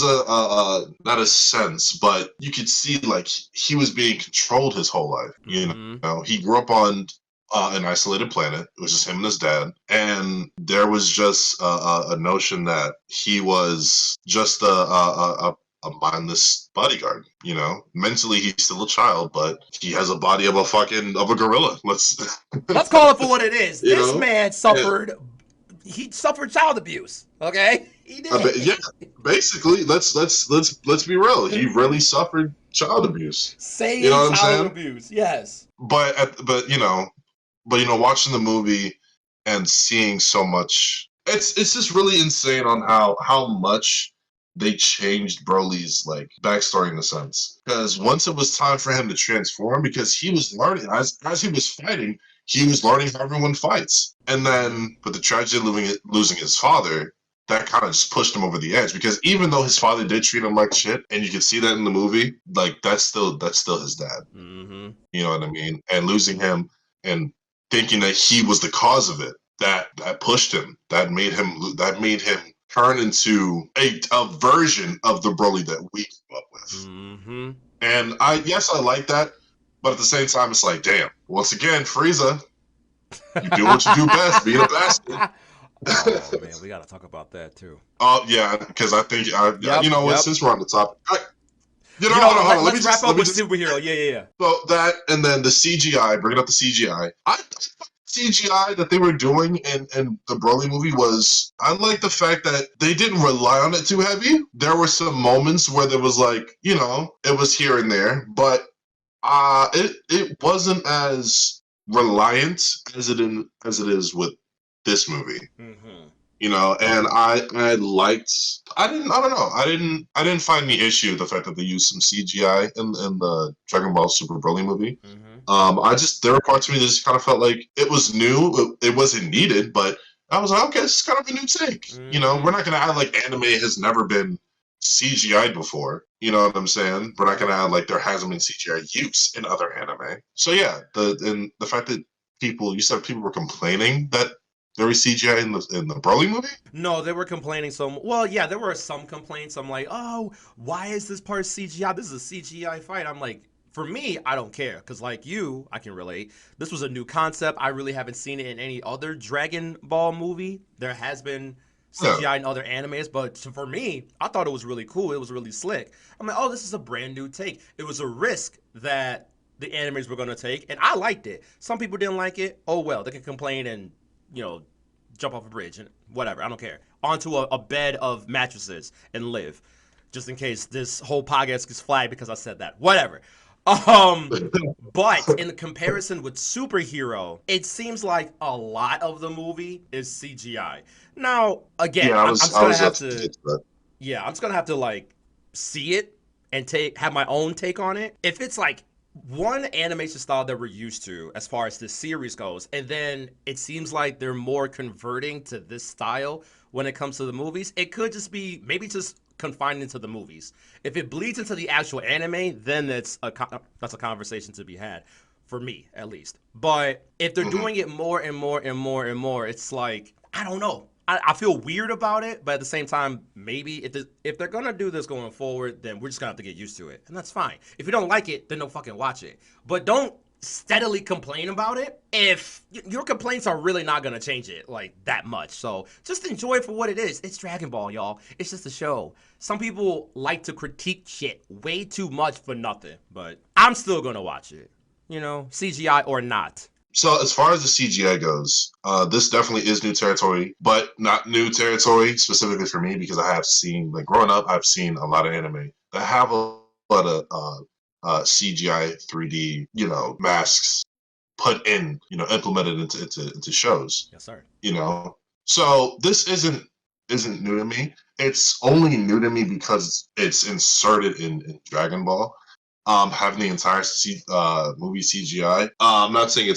a not a sense, but you could see like he was being controlled his whole life. You Mm-hmm. know, he grew up on an isolated planet. It was just him and his dad, and there was just a notion that he was just a mindless bodyguard. You know, mentally he's still a child, but he has a body of a gorilla. Let's Let's call it for what it is. you This know. man And, suffered. He suffered child abuse. Okay, he yeah, did. basically, let's be real. He really suffered child abuse. You know Saying what I'm child saying? abuse. Yes. But watching the movie and seeing so much, it's just really insane on how much they changed Broly's like backstory in a sense. Because once it was time for him to transform, because he was learning as he was fighting, he was learning how everyone fights. And Mm-hmm. then, with the tragedy of losing his father, that kind of just pushed him over the edge. Because even though his father did treat him like shit, and you can see that in the movie, like that's still his dad. Mm-hmm. You know what I mean? And losing him and thinking that he was the cause of it, that pushed him, that made him turn into a version of the Broly that we grew up with. Mm-hmm. And I like that, but at the same time, it's like, damn. Once again, Frieza, you do what you do best, being a bastard. Oh man, we gotta talk about that too. Oh yeah, because I think you Yep. know what? Yep. Since we're on the topic, hold on. Let me Let's wrap just up let me with just superhero. Yeah, yeah, yeah. So that, and then the CGI, bringing up the CGI. CGI that they were doing in the Broly movie was, I like the fact that they didn't rely on it too heavy. There were some moments where there was like, it was here and there, but it wasn't as reliant as it is with this movie. Mm-hmm. And I liked, I don't know, I didn't find any issue with the fact that they used some CGI in the Dragon Ball Super Broly movie. Mm-hmm. There were parts of me that just kind of felt like it was new, it wasn't needed, but I was like, okay, it's kind of a new take. Mm-hmm. We're not gonna add like anime has never been CGI'd before. You know what I'm saying? We're not gonna Right. add like there hasn't been CGI use in other anime. So yeah, the fact that you said people were complaining that there was CGI in the Broly movie. No, they were complaining some. Well, yeah, there were some complaints. I'm like, oh, why is this part CGI? This is a CGI fight. I'm like, for me, I don't care because, like you, I can relate. This was a new concept. I really haven't seen it in any other Dragon Ball movie. There has been Yeah. CGI in other animes, but for me, I thought it was really cool. It was really slick. I'm like, oh, this is a brand new take. It was a risk that the animes were going to take, and I liked it. Some people didn't like it. Oh well, they can complain and you know jump off a bridge and whatever. I don't care. Onto a bed of mattresses and live. Just in case this whole podcast gets flagged because I said that. Whatever. Um, but in the comparison with superhero, it seems like a lot of the movie is CGI. Now, again, Yeah, I I'm was just I gonna was have up to to get to that. yeah, I'm just gonna have to like see it and have my own take on it. If it's like one animation style that we're used to as far as this series goes, and then it seems like they're more converting to this style when it comes to the movies, it could just be maybe just confined into the movies. If it bleeds into the actual anime, then that's a conversation to be had for me at least. But if they're Hmm. doing it more and more and more and more, it's like I don't know. I feel weird about it, but at the same time, maybe if they're gonna do this going forward, then we're just gonna have to get used to it, and that's fine. If you don't like it, then don't fucking watch it. But don't steadily complain about it if your complaints are really not gonna change it like that much. So just enjoy it for what it is. It's Dragon Ball, y'all. It's just a show. Some people like to critique shit way too much for nothing, but I'm still gonna watch it. CGI or not. So as far as the CGI goes, this definitely is new territory, but not new territory specifically for me because I have seen, like growing up, I've seen a lot of anime that have a lot of CGI 3D, masks put in, implemented into shows, Yes, sir. you know. So this isn't new to me. It's only new to me because it's inserted in Dragon Ball. Having the entire movie CGI. I'm not saying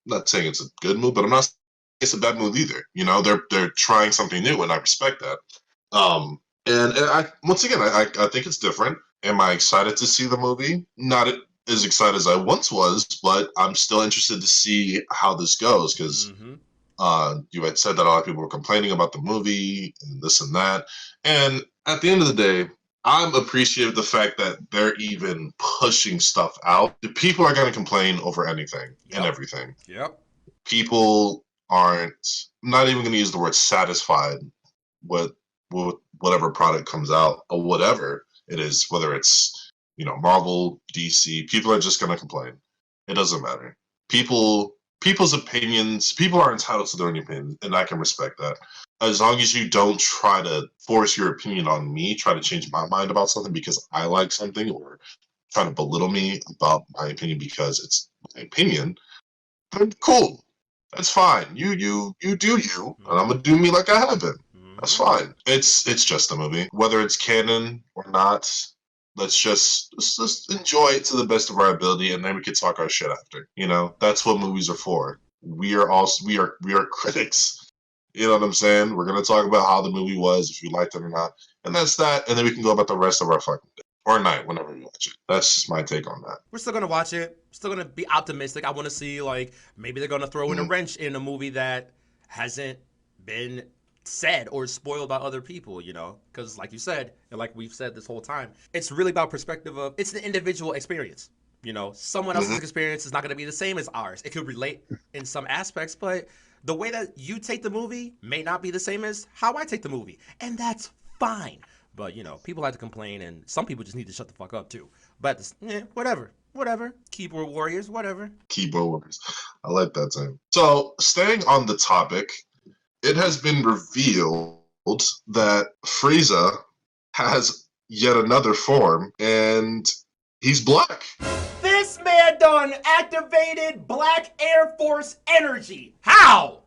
not saying it's a good move, but I'm not saying it's a bad move either. They're trying something new, and I respect that. Um, And once again, I think it's different. Am I excited to see the movie? Not as excited as I once was, but I'm still interested to see how this goes because Mm-hmm. you had said that a lot of people were complaining about the movie and this and that. And at the end of the day, I'm appreciative of the fact that they're even pushing stuff out. The people are going to complain over anything and Yep. everything. Yep. People aren't, I'm not even going to use the word satisfied with, with whatever product comes out or whatever it is, whether it's, Marvel, DC. People are just going to complain. It doesn't matter. People's opinions, people are entitled to their own opinion, and I can respect that. As long as you don't try to force your opinion on me, try to change my mind about something because I like something, or try to belittle me about my opinion because it's my opinion, then cool. That's fine. You do you, and I'm gonna do me like I have been. That's fine. It's just a movie, whether it's canon or not. Let's just enjoy it to the best of our ability, and then we can talk our shit after. That's what movies are for. We are critics. You know what I'm saying? We're gonna talk about how the movie was, if you liked it or not, and that's that. And then we can go about the rest of our fucking day or night whenever we watch it. That's just my take on that. We're still gonna watch it. Still gonna be optimistic. I want to see like maybe they're gonna throw in a wrench in a movie that hasn't been said or spoiled by other people. Because like you said, and like we've said this whole time, it's really about perspective of it's the individual experience. Someone else's Mm-hmm. experience is not gonna be the same as ours. It could relate in some aspects, but the way that you take the movie may not be the same as how I take the movie, and that's fine. But people like to complain, and some people just need to shut the fuck up too. But whatever. Keyboard warriors, whatever. Keyboard warriors. I like that term. So, staying on the topic, it has been revealed that Frieza has yet another form, and he's black. This man done activated Black Air Force energy. How?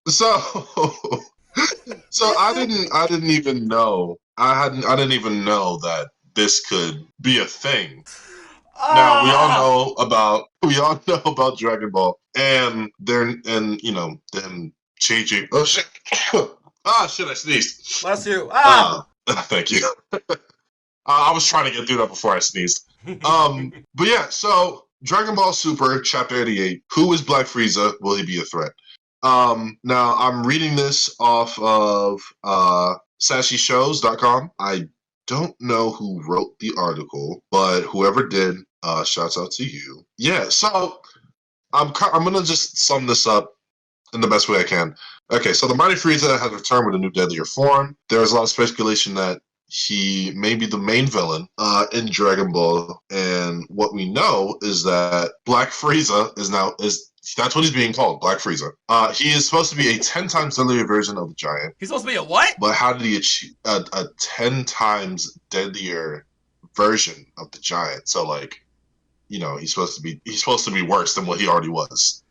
So so I didn't even know. I didn't even know that this could be a thing. Now we all know about Dragon Ball and them changing. Oh shit! Shit! I sneezed. Bless you. Thank you. I was trying to get through that before I sneezed. But yeah, so Dragon Ball Super Chapter 88. Who is Black Frieza? Will he be a threat? Now I'm reading this off of SassyShows.com. I don't know who wrote the article, but whoever did, shouts out to you. Yeah, so I'm gonna just sum this up in the best way I can. Okay, so the Mighty Frieza has returned with a new deadlier form. There's a lot of speculation that he may be the main villain in Dragon Ball, and what we know is that Black Frieza is that's what he's being called, Black Frieza. He is supposed to be a 10 times deadlier version of the Giant. He's supposed to be a what? But how did he achieve a 10 times deadlier version of the Giant? So he's supposed to be worse than what he already was.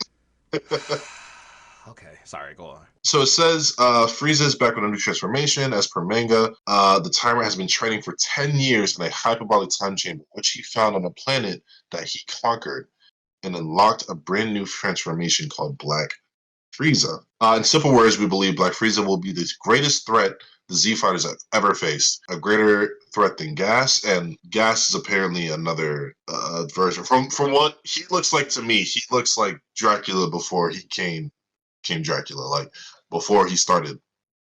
Okay, sorry, go on. So it says Frieza is back with a new transformation. As per manga, the timer has been training for 10 years in a hyperbolic time chamber, which he found on a planet that he conquered and unlocked a brand new transformation called Black Frieza. In simple words, we believe Black Frieza will be the greatest threat the Z Fighters have ever faced. A greater threat than Gas, and Gas is apparently another version. From what he looks like to me, he looks like Dracula before he came Dracula, like before he started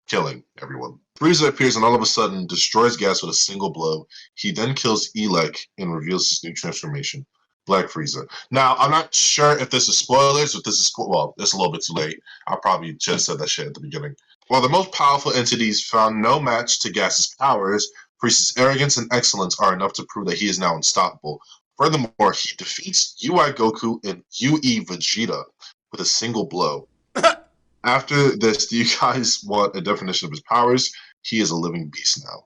killing everyone. Frieza appears and all of a sudden destroys Gas with a single blow. He then kills Elec and reveals his new transformation, Black Frieza. Now, I'm not sure if this is spoilers, if this is well, it's a little bit too late. I probably should have said that shit at the beginning. While the most powerful entities found no match to Gas's powers, Frieza's arrogance and excellence are enough to prove that he is now unstoppable. Furthermore, he defeats UI Goku and UE Vegeta with a single blow. After this, do you guys want a definition of his powers? He is a living beast now.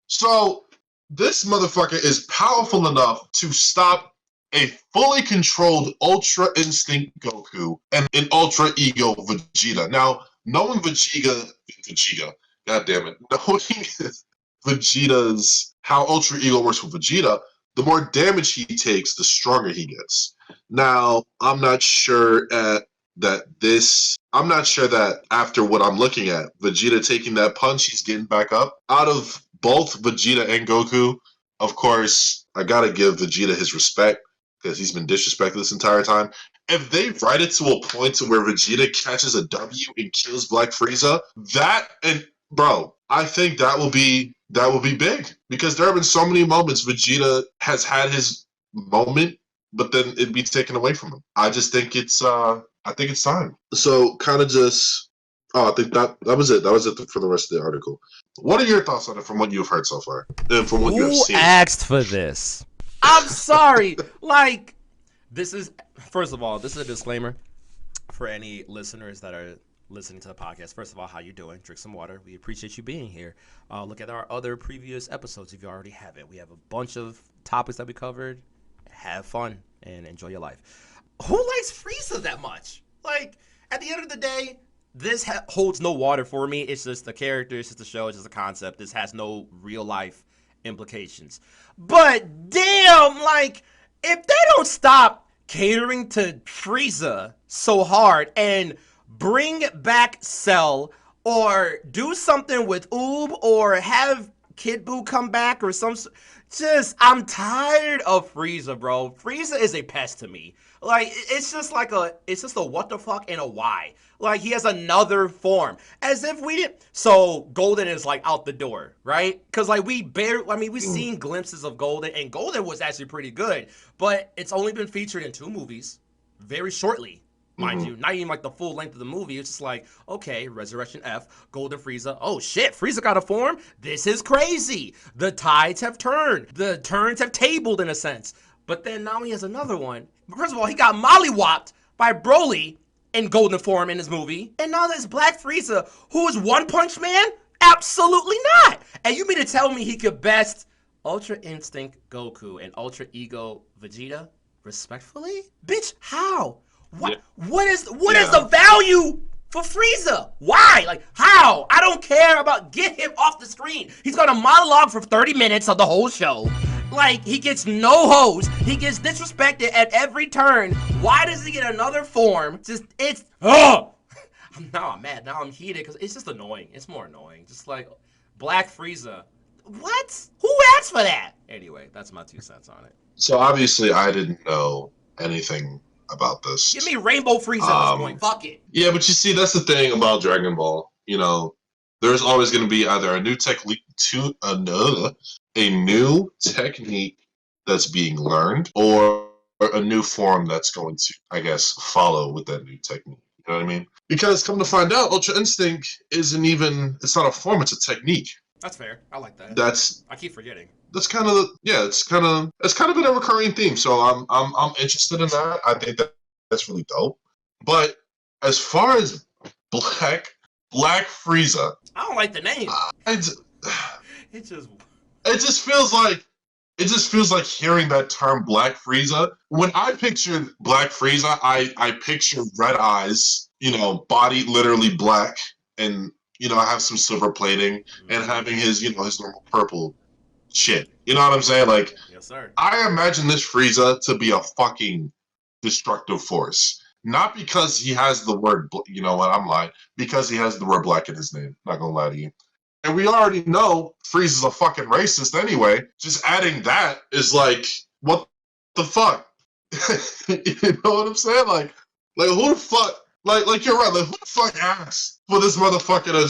So, this motherfucker is powerful enough to stop a fully controlled Ultra Instinct Goku and an Ultra Ego Vegeta. Now, knowing Vegeta, god damn it, knowing Vegeta's, how Ultra Ego works with Vegeta, the more damage he takes, the stronger he gets. Now, I'm not sure that this I'm not sure that after what I'm looking at, Vegeta taking that punch, he's getting back up. Out of both Vegeta and Goku, of course, I gotta give Vegeta his respect because he's been disrespected this entire time. If they write it to a point to where Vegeta catches a W and kills Black Frieza, that and bro, I think that will be big because there have been so many moments Vegeta has had his moment, but then it'd be taken away from him. I just think it's time. So kind of just I think that was it. That was it for the rest of the article. What are your thoughts on it from what you've heard so far and from what you have Who seen? asked for this? I'm sorry. Like, this is, first of all, this is a disclaimer for any listeners that are listening to the podcast. First of all, how you doing? Drink some water. We appreciate you being here. Look at our other previous episodes if you already haven't. We have a bunch of topics that we covered. Have fun and enjoy your life. Who likes Frieza that much? Like, at the end of the day, this holds no water for me. It's just the character, it's just the show, it's just a concept. This has no real life implications. But damn, like, if they don't stop catering to Frieza so hard and bring back Cell or do something with Oob or have Kid Buu come back or some, just, I'm tired of Frieza, bro. Frieza is a pest to me. Like, it's just a what the fuck and a why. Like, he has another form. As if we didn't. So, Golden is, like, out the door, right? Because, like, we've seen glimpses of Golden, and Golden was actually pretty good. But it's only been featured in 2 movies very shortly, mind you. Not even, like, the full length of the movie. It's just like, okay, Resurrection F, Golden Frieza. Oh, shit, Frieza got a form? This is crazy. The tides have turned. The turns have tabled, in a sense. But then now he has another one. First of all, he got mollywopped by Broly in Golden form in his movie. And now there's Black Frieza, who is One Punch Man? Absolutely not. And you mean to tell me he could best Ultra Instinct Goku and Ultra Ego Vegeta? Respectfully? Bitch, how? What is the value for Frieza? Why? Like, how? I don't care about get him off the screen. He's got a monologue for 30 minutes of the whole show. Like, he gets no hose. He gets disrespected at every turn. Why does he get another form? Now I'm mad. Now I'm heated because it's just annoying. It's more annoying. Just like Black Frieza. What? Who asked for that? Anyway, that's my 2 cents on it. So obviously I didn't know anything about this. Give me Rainbow Frieza at this point. Fuck it. Yeah, but you see, that's the thing about Dragon Ball. You know, there's always going to be either a new technique that's being learned, or a new form that's going to, I guess, follow with that new technique. You know what I mean? Because come to find out, Ultra Instinct it's not a form, it's a technique. That's fair. I like that. I keep forgetting. That's kind of it's kind of been a recurring theme. So I'm interested in that. I think that's really dope. But as far as Black Frieza, I don't like the name. It just feels like hearing that term Black Frieza. When I picture Black Frieza, I picture red eyes, body literally black, and have some silver plating and having his normal purple shit. You know what I'm saying? Like, yes, sir. I imagine this Frieza to be a fucking destructive force. Not because he has the word, I'm lying. Because he has the word black in his name. Not gonna lie to you. And we already know Frieza's a fucking racist anyway. Just adding that is like, what the fuck? You know what I'm saying? Like who the fuck? Like you're right. Like, who the fuck asked for this motherfucker to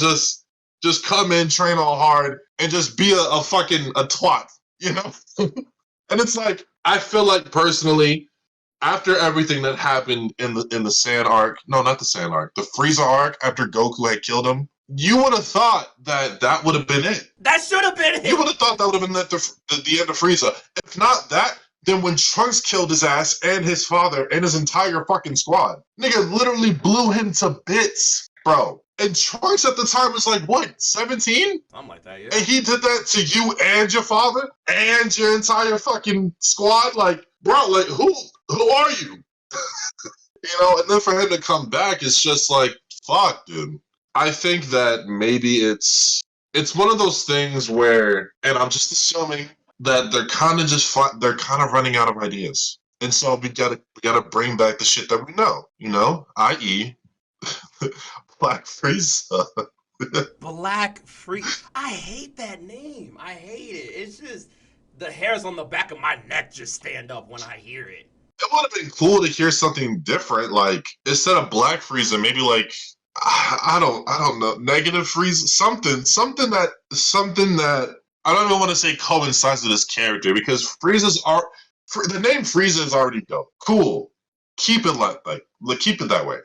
just come in, train all hard, and just be a fucking a twat? And it's like, I feel like personally, after everything that happened in the Sand arc, no, not the Sand arc, the Frieza arc, after Goku had killed him, you would have thought that would have been it. That should have been it. You would have thought that would have been the end of Frieza. If not that, then when Trunks killed his ass and his father and his entire fucking squad, nigga literally blew him to bits, bro. And Trunks at the time was like, what, 17? Something like that, yeah. And he did that to you and your father and your entire fucking squad? Like, bro, like, who are you? And then for him to come back, it's just like, fuck, dude. I think that maybe it's one of those things where, and I'm just assuming that they're kind of running out of ideas. And so we gotta bring back the shit that we know, i.e., Black Frieza. Black Free. I hate that name. I hate it. It's just the hairs on the back of my neck just stand up when I hear it. It would have been cool to hear something different, like instead of Black Frieza, maybe like I don't know, negative Frieza, something that I don't even want to say coincides with his character because the name Frieza is already dope. Cool, keep it keep it that way.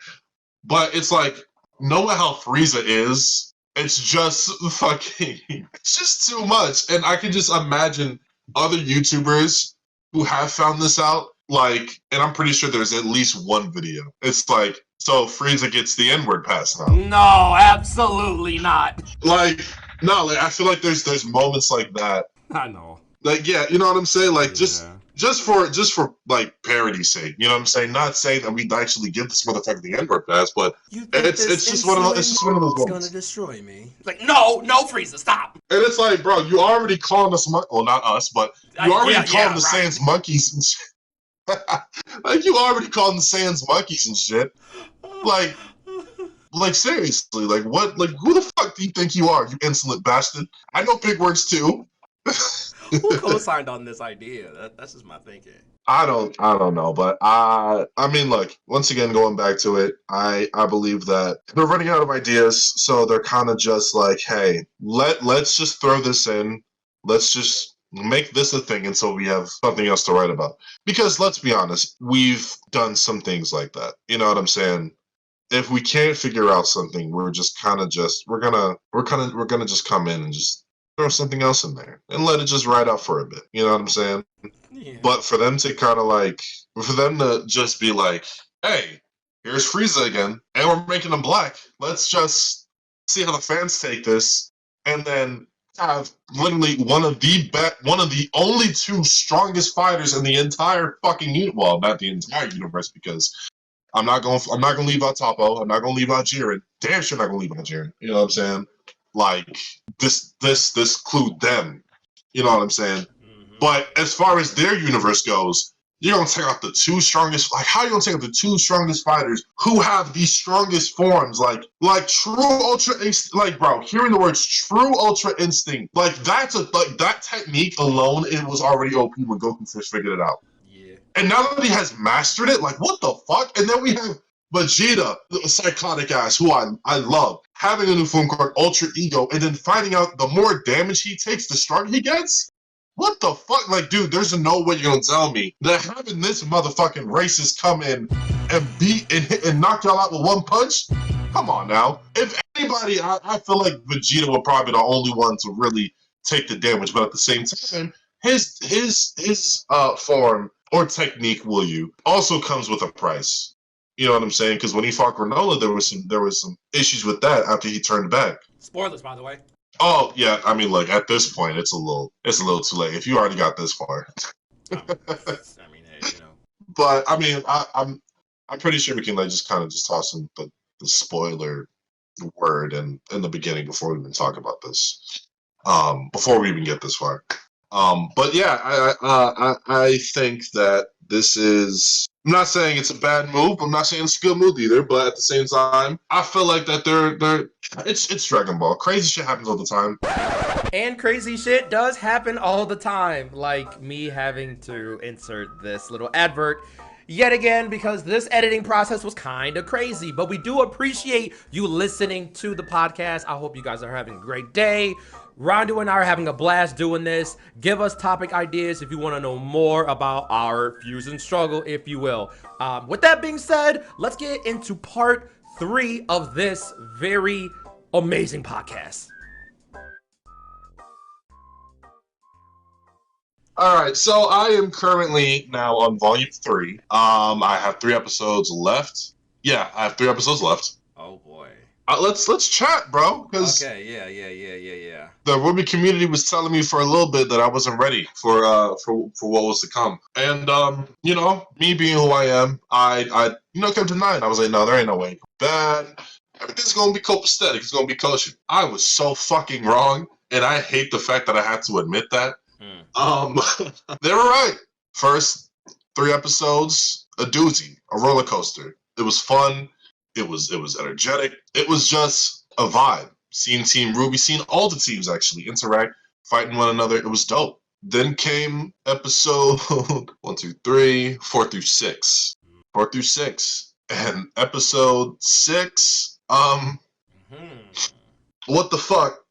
But it's like knowing how Frieza is, it's just fucking, it's just too much. And I can just imagine other YouTubers who have found this out, like, and I'm pretty sure there's at least one video. It's like, so Frieza gets the N-word pass now. No, absolutely not. Like, no, like I feel like there's moments like that. I know. Like, yeah, you know what I'm saying? Like, Yeah. just for like parody's sake, you know what I'm saying? Not saying that we'd actually give this motherfucker the N-word pass, but it's just one of those moments. Gonna destroy me. Like, no, Frieza, stop. And it's like, bro, you already calling us well, not us, but you already calling the right. Saiyans monkeys and shit. Like, you already calling the Saiyans monkeys and shit. Like seriously, like what? Like, who the fuck do you think you are, you insolent bastard? I know big words too. Who co-signed on this idea? That's just my thinking. I don't know, but I mean, look, once again, going back to it, I believe that they're running out of ideas, so they're kind of just like, hey, let's just throw this in, let's just make this a thing until we have something else to write about. Because let's be honest, we've done some things like that. You know what I'm saying? If we can't figure out something, we're just kind of just we're gonna just come in and just throw something else in there and let it just ride out for a bit. You know what I'm saying? Yeah. But for them to just be like, hey, here's Frieza again, and we're making him black. Let's just see how the fans take this, and then have literally one of the only two strongest fighters in the entire fucking well, not the entire universe, because I'm not gonna leave out Toppo. I'm not gonna leave out Jiren. Damn sure not gonna leave out Jiren. You know what I'm saying? Like this include them. You know what I'm saying? Mm-hmm. But as far as their universe goes, you're gonna take out the two strongest. Like, how are you gonna take out the two strongest fighters who have the strongest forms? Like true ultra instinct. Like, bro, hearing the words true ultra instinct, like that technique alone, it was already OP when Goku first figured it out. Yeah. And now that he has mastered it, like, what the fuck? And then we have Vegeta, the psychotic ass, who I love, having a new form called Ultra Ego, and then finding out the more damage he takes, the stronger he gets? What the fuck? Like, dude, there's no way you're gonna tell me that having this motherfucking racist come in and beat and knock y'all out with one punch? Come on now. If anybody, I feel like Vegeta would probably be the only one to really take the damage, but at the same time, his form or technique, will you, also comes with a price. You know what I'm saying? Because when he fought Granola, there was some issues with that after he turned back. Spoilers, by the way. Oh yeah, I mean, like at this point, it's a little too late. If you already got this far. I mean, hey, you know. But I mean, I'm pretty sure we can like just kind of just toss in the spoiler word in the beginning before we even talk about this. Before we even get this far. But yeah, I think that this is. I'm not saying it's a bad move. I'm not saying it's a good move either. But at the same time, I feel like that it's Dragon Ball. Crazy shit happens all the time. And crazy shit does happen all the time, like me having to insert this little advert yet again because this editing process was kind of crazy. But we do appreciate you listening to the podcast. I hope you guys are having a great day. Rondo and I are having a blast doing this. Give us topic ideas if you want to know more about our fusion struggle, if you will. With that being said, let's get into part 3 of this very amazing podcast. All right, so I am currently now on volume 3. I have 3 episodes left. Yeah, I have 3 episodes left. Oh boy. Let's chat, bro. Okay, yeah. The Ruby community was telling me for a little bit that I wasn't ready for what was to come, and you know, me being who I am, I kept denying. I was like, no, there ain't no way. Bad. Everything's gonna be copacetic. It's gonna be kosher. I was so fucking wrong, and I hate the fact that I had to admit that. They were right. First 3 episodes, a doozy, a roller coaster. It was fun. It was energetic. It was just a vibe. Seeing Team Ruby, seeing all the teams actually interact, fighting one another. It was dope. Then came episode 1, 2, 3, 4 through 6. 4 through 6. And episode 6, what the fuck?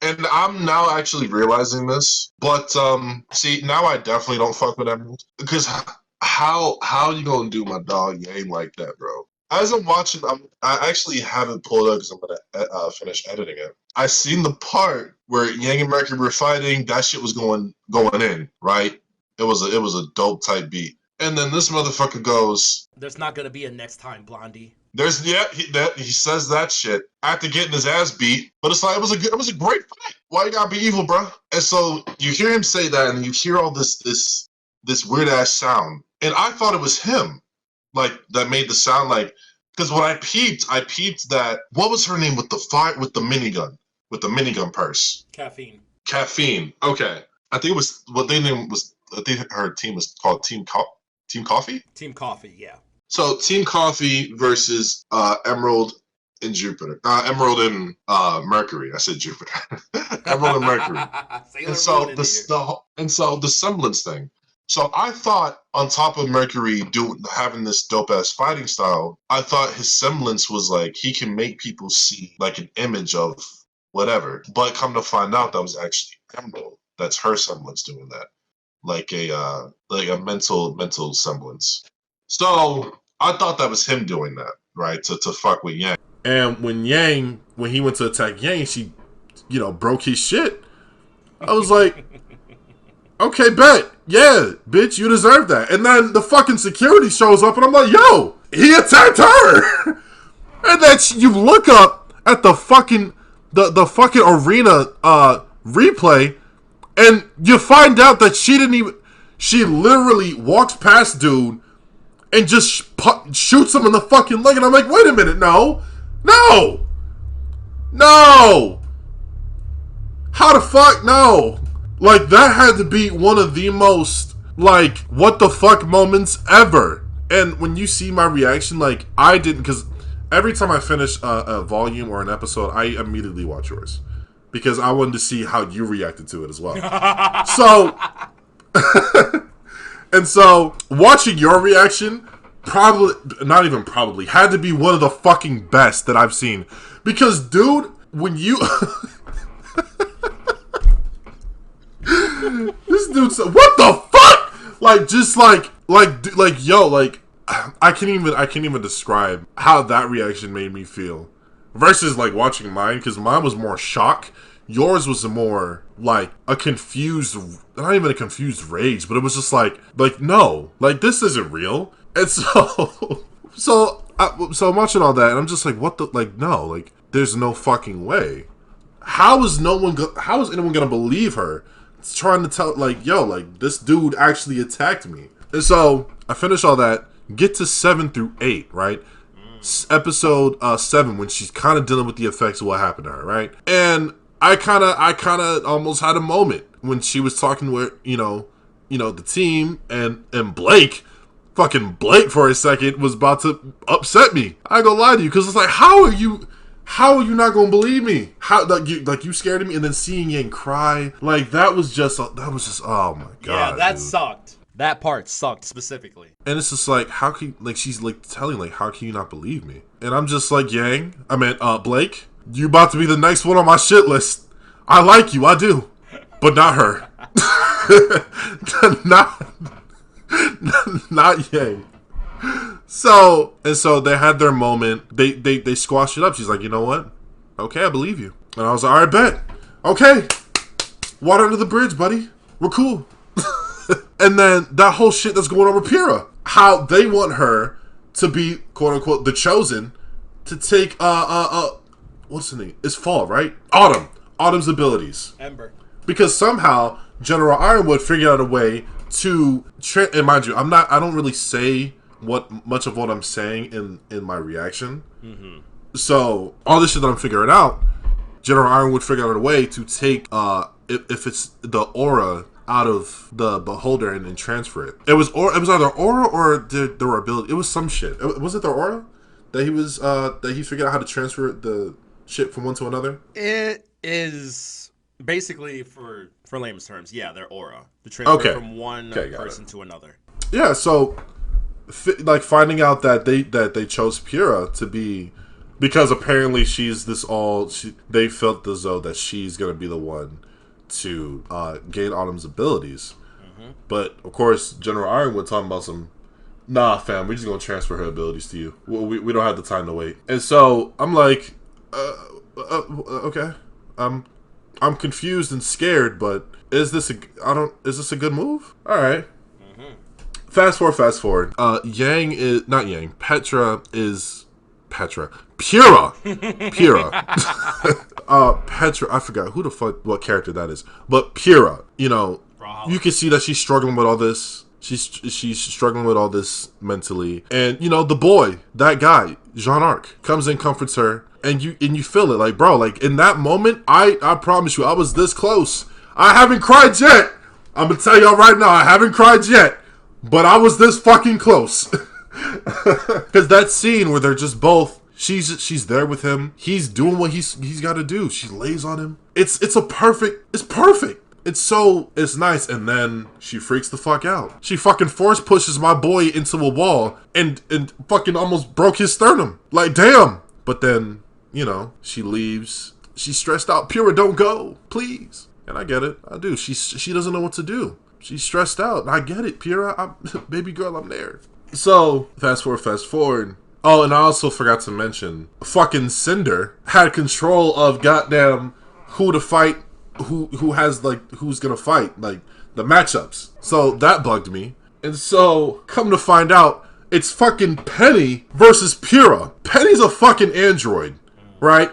And I'm now actually realizing this, but see, now I definitely don't fuck with Emerald, because how you gonna do my dog Yang like that, bro? As I'm watching, I actually haven't pulled up because I'm gonna finish editing it. I seen the part where Yang and Mercury were fighting. That shit was going in, right? It was a dope type beat, and then this motherfucker goes, "There's not gonna be a next time, Blondie." He says that shit after getting his ass beat, but it's like it was a great fight. Why you gotta be evil, bro? And so you hear him say that, and you hear all this weird ass sound, and I thought it was him, like that made the sound, like, because when I peeped that, what was her name with the minigun purse? Caffeine. Okay, I think it was what their name was. I think her team was called Team Coffee. Team Coffee, yeah. So Team Coffee versus Emerald and Jupiter. Emerald and Mercury. I said Jupiter. Emerald and Mercury. And so the semblance thing. So I thought on top of Mercury having this dope ass fighting style, I thought his semblance was like he can make people see like an image of whatever. But come to find out, that was actually Emerald. That's her semblance doing that, like a mental semblance. So I thought that was him doing that, right? To fuck with Yang. And when he went to attack Yang, she, broke his shit. I was like, okay, bet. Yeah, bitch, you deserve that. And then the fucking security shows up, and I'm like, yo, he attacked her. And then you look up at the fucking arena replay, and you find out that she literally walks past dude and just shoots him in the fucking leg. And I'm like, wait a minute, no. How the fuck, no? Like, that had to be one of the most, like, what the fuck moments ever. And when you see my reaction, like, I didn't, because every time I finish a volume or an episode, I immediately watch yours. Because I wanted to see how you reacted to it as well. So, and so, watching your reaction, had to be one of the fucking best that I've seen. Because, dude, when you... This dude said, what the fuck? Like, just like, yo, like, I can't even describe how that reaction made me feel. Versus, like, watching mine, because mine was more shock. Yours was more, like, not even a confused rage, but it was just like, no, like, this isn't real. And so I'm watching all that, and I'm just like, what the, like, no, like, there's no fucking way. How is anyone gonna believe her? It's trying to tell, like, yo, like, this dude actually attacked me. And so I finish all that, get to 7 through 8, right? Episode 7, when she's kind of dealing with the effects of what happened to her, right? And I kind of almost had a moment when she was talking with, the team, and Blake for a second was about to upset me. I ain't gonna lie to you, because it's like, how are you not gonna believe me? How, like you scared of me, and then seeing Yang cry, like, that was just, oh my god. Yeah, that dude. sucked. That part sucked specifically. And it's just like, how can, like, she's like telling, like, how can you not believe me? And I'm just like, Blake, you about to be the next one on my shit list. I like you, I do, but not her. not Yang. So they had their moment. They squashed it up. She's like, you know what? Okay, I believe you. And I was like, all right, bet. Okay, water under the bridge, buddy. We're cool. And then that whole shit that's going on with Pyrrha, how they want her to be, quote unquote, the chosen, to take what's the name? It's Fall, right? Autumn's abilities. Ember. Because somehow General Ironwood figured out a way to and mind you, I don't really say much of what I'm saying in my reaction. Mm-hmm. So all this shit that I'm figuring out, General Ironwood figured out a way to take if it's the aura out of the beholder and then transfer it. It was either aura or their ability. It was some shit. Was it their aura that he figured out how to transfer the shit from one to another? It is basically, for layman's terms, yeah, their aura. The transfer from one person to another. Yeah, so like finding out that they chose Pyrrha to be, because apparently she's they felt as though that she's gonna be the one to gain Autumn's abilities. But of course, General Ironwood talking about some, nah, fam, we're just gonna transfer her abilities to you. We don't have the time to wait. And so I'm like, okay, I'm confused and scared, but is this a good move? All right. Fast forward. Yang is not Yang. Pyrrha. Petra. Petra. I forgot who the fuck what character that is, but Pyrrha. You know, you can see that she's struggling with all this. She's struggling with all this mentally, and you know the boy, that guy, Jean Arc, comes in, comforts her, and you feel it, like, bro, like in that moment, I promise you, I was this close. I haven't cried yet. I'm gonna tell y'all right now, I haven't cried yet, but I was this fucking close. Because that scene where they're just both, she's there with him, he's doing what he's got to do. She lays on him. It's perfect. It's nice, and then she freaks the fuck out. She fucking force pushes my boy into a wall and fucking almost broke his sternum. Like, damn. But then, you know, she leaves. She's stressed out. Pyrrha, don't go, please. And I get it. I do. She doesn't know what to do. She's stressed out. I get it, Pyrrha. Baby girl, I'm there. So, fast forward. Oh, and I also forgot to mention, fucking Cinder had control of goddamn who to fight, who has, like, who's gonna fight, like, the matchups. So, that bugged me. And so, come to find out, it's fucking Penny versus Pyrrha. Penny's a fucking android, right?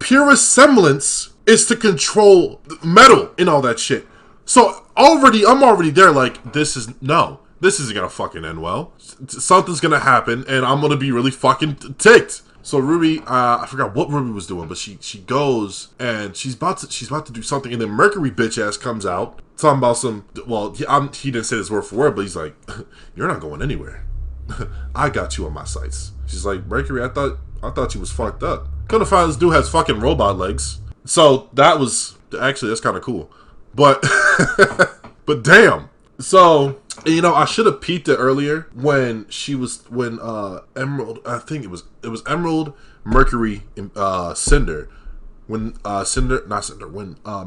Pyrrha's semblance is to control metal and all that shit. So, I'm already there, like, this isn't gonna fucking end well. Something's gonna happen, and I'm gonna be really fucking ticked. So Ruby, I forgot what Ruby was doing, but she goes and she's about to do something, and then Mercury bitch ass comes out talking about some. Well, he didn't say this word for word, but he's like, "You're not going anywhere. I got you on my sights." She's like, "Mercury, I thought you was fucked up. Couldn't find this dude has fucking robot legs." So that's kind of cool, but but damn. So, you know, I should have peeped it earlier when Emerald, I think it was Emerald, Mercury, and Cinder. When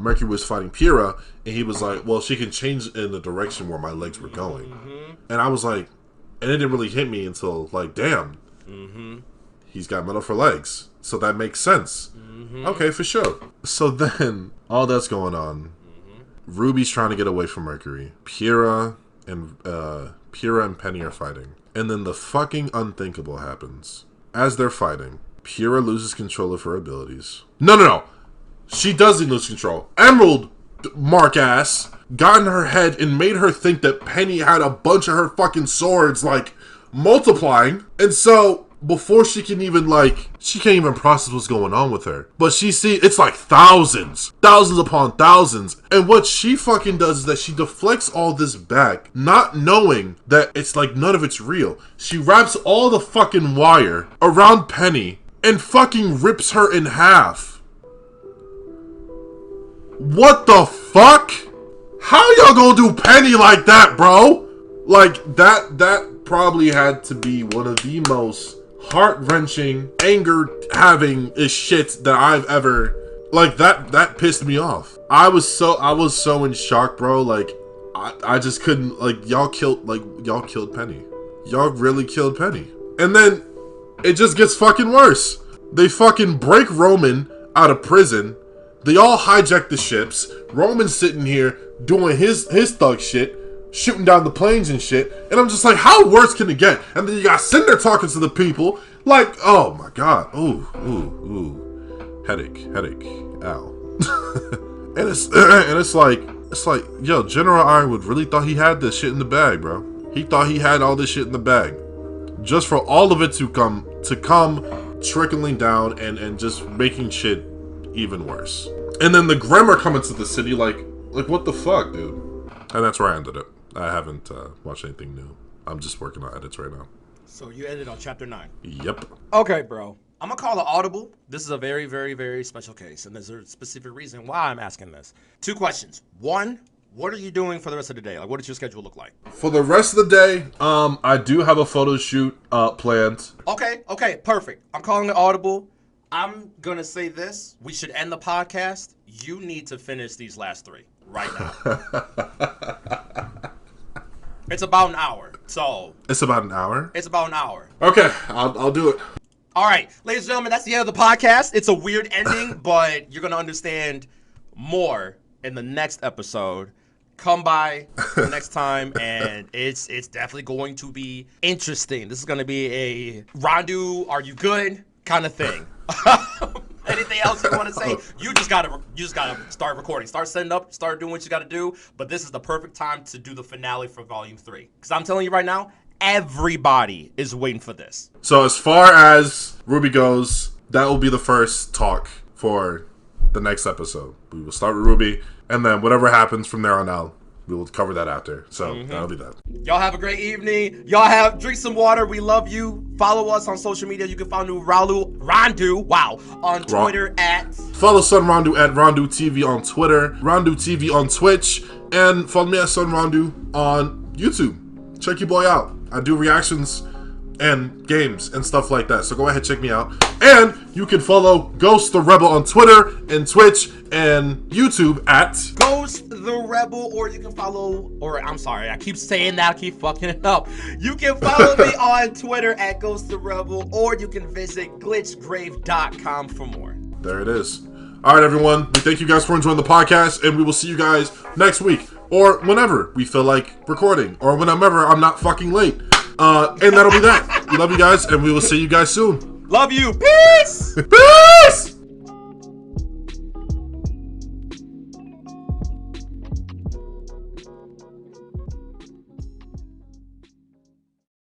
Mercury was fighting Pyrrha, and he was like, well, she can change in the direction where my legs were going. And I was like, and it didn't really hit me until, like, damn, he's got metal for legs. So that makes sense. Okay, for sure. So then, all that's going on. Ruby's trying to get away from Mercury. Pyrrha and Penny are fighting. And then the fucking unthinkable happens. As they're fighting, Pyrrha loses control of her abilities. No. She doesn't lose control. Emerald, mark ass, got in her head and made her think that Penny had a bunch of her fucking swords, like, multiplying. And so, before she can't even process what's going on with her. But it's like thousands upon thousands. And what she fucking does is that she deflects all this back, not knowing that it's like none of it's real. She wraps all the fucking wire around Penny and fucking rips her in half. What the fuck? How y'all gonna do Penny like that, bro? Like, that probably had to be one of the most heart-wrenching, anger-having shit that I've ever, like, that pissed me off. I was so in shock, bro. Like, I just couldn't, like, y'all killed Penny. Y'all really killed Penny. And then it just gets fucking worse. They fucking break Roman out of prison. They all hijack the ships. Roman's sitting here doing his thug shit, shooting down the planes and shit, and I'm just like, how worse can it get? And then you got Cinder talking to the people, like, oh my god, ooh, headache, ow. and it's like, yo, General Ironwood really thought he had this shit in the bag, bro. He thought he had all this shit in the bag, just for all of it to come trickling down and just making shit even worse. And then the Grimm are coming to the city, like what the fuck, dude? And that's where I ended it. I haven't watched anything new. I'm just working on edits right now. So you ended on chapter 9. Yep. Okay, bro. I'm going to call it audible. This is a very, very, very special case, and there's a specific reason why I'm asking this. 2 questions. 1, what are you doing for the rest of the day? Like, what does your schedule look like? For the rest of the day, I do have a photo shoot planned. Okay, perfect. I'm calling it audible. I'm going to say this. We should end the podcast. You need to finish these last 3 right now. It's about an hour, so... It's about an hour? It's about an hour. Okay, I'll do it. All right, ladies and gentlemen, that's the end of the podcast. It's a weird ending, but you're going to understand more in the next episode. Come by the next time, and it's definitely going to be interesting. This is going to be a Rondu, are you good kind of thing. Anything else you want to say? You just gotta start recording, start setting up, start doing what you gotta do. But this is the perfect time to do the finale for Volume 3, because I'm telling you right now, everybody is waiting for this. So as far as Ruby goes, that will be the first talk for the next episode. We will start with Ruby, and then whatever happens from there on out, we will cover that after. So that'll be that. Y'all have a great evening. Y'all drink some water. We love you. Follow us on social media. You can follow Rondu, on Twitter at... Follow Son Rondu at Rondu TV on Twitter, Rondu TV on Twitch, and follow me at Son Rondu on YouTube. Check your boy out. I do reactions and games and stuff like that. So go ahead, check me out. And you can follow Ghost the Rebel on Twitter and Twitch and YouTube at Ghost the Rebel, or you can follow, I'm sorry, I keep saying that, I keep fucking it up. You can follow me on Twitter at Ghost the Rebel, or you can visit glitchgrave.com for more. There it is. All right, everyone. We thank you guys for enjoying the podcast, and we will see you guys next week or whenever we feel like recording, or whenever I'm not fucking late. And that'll be that. We love you guys, and we will see you guys soon. Love you. Peace. Peace.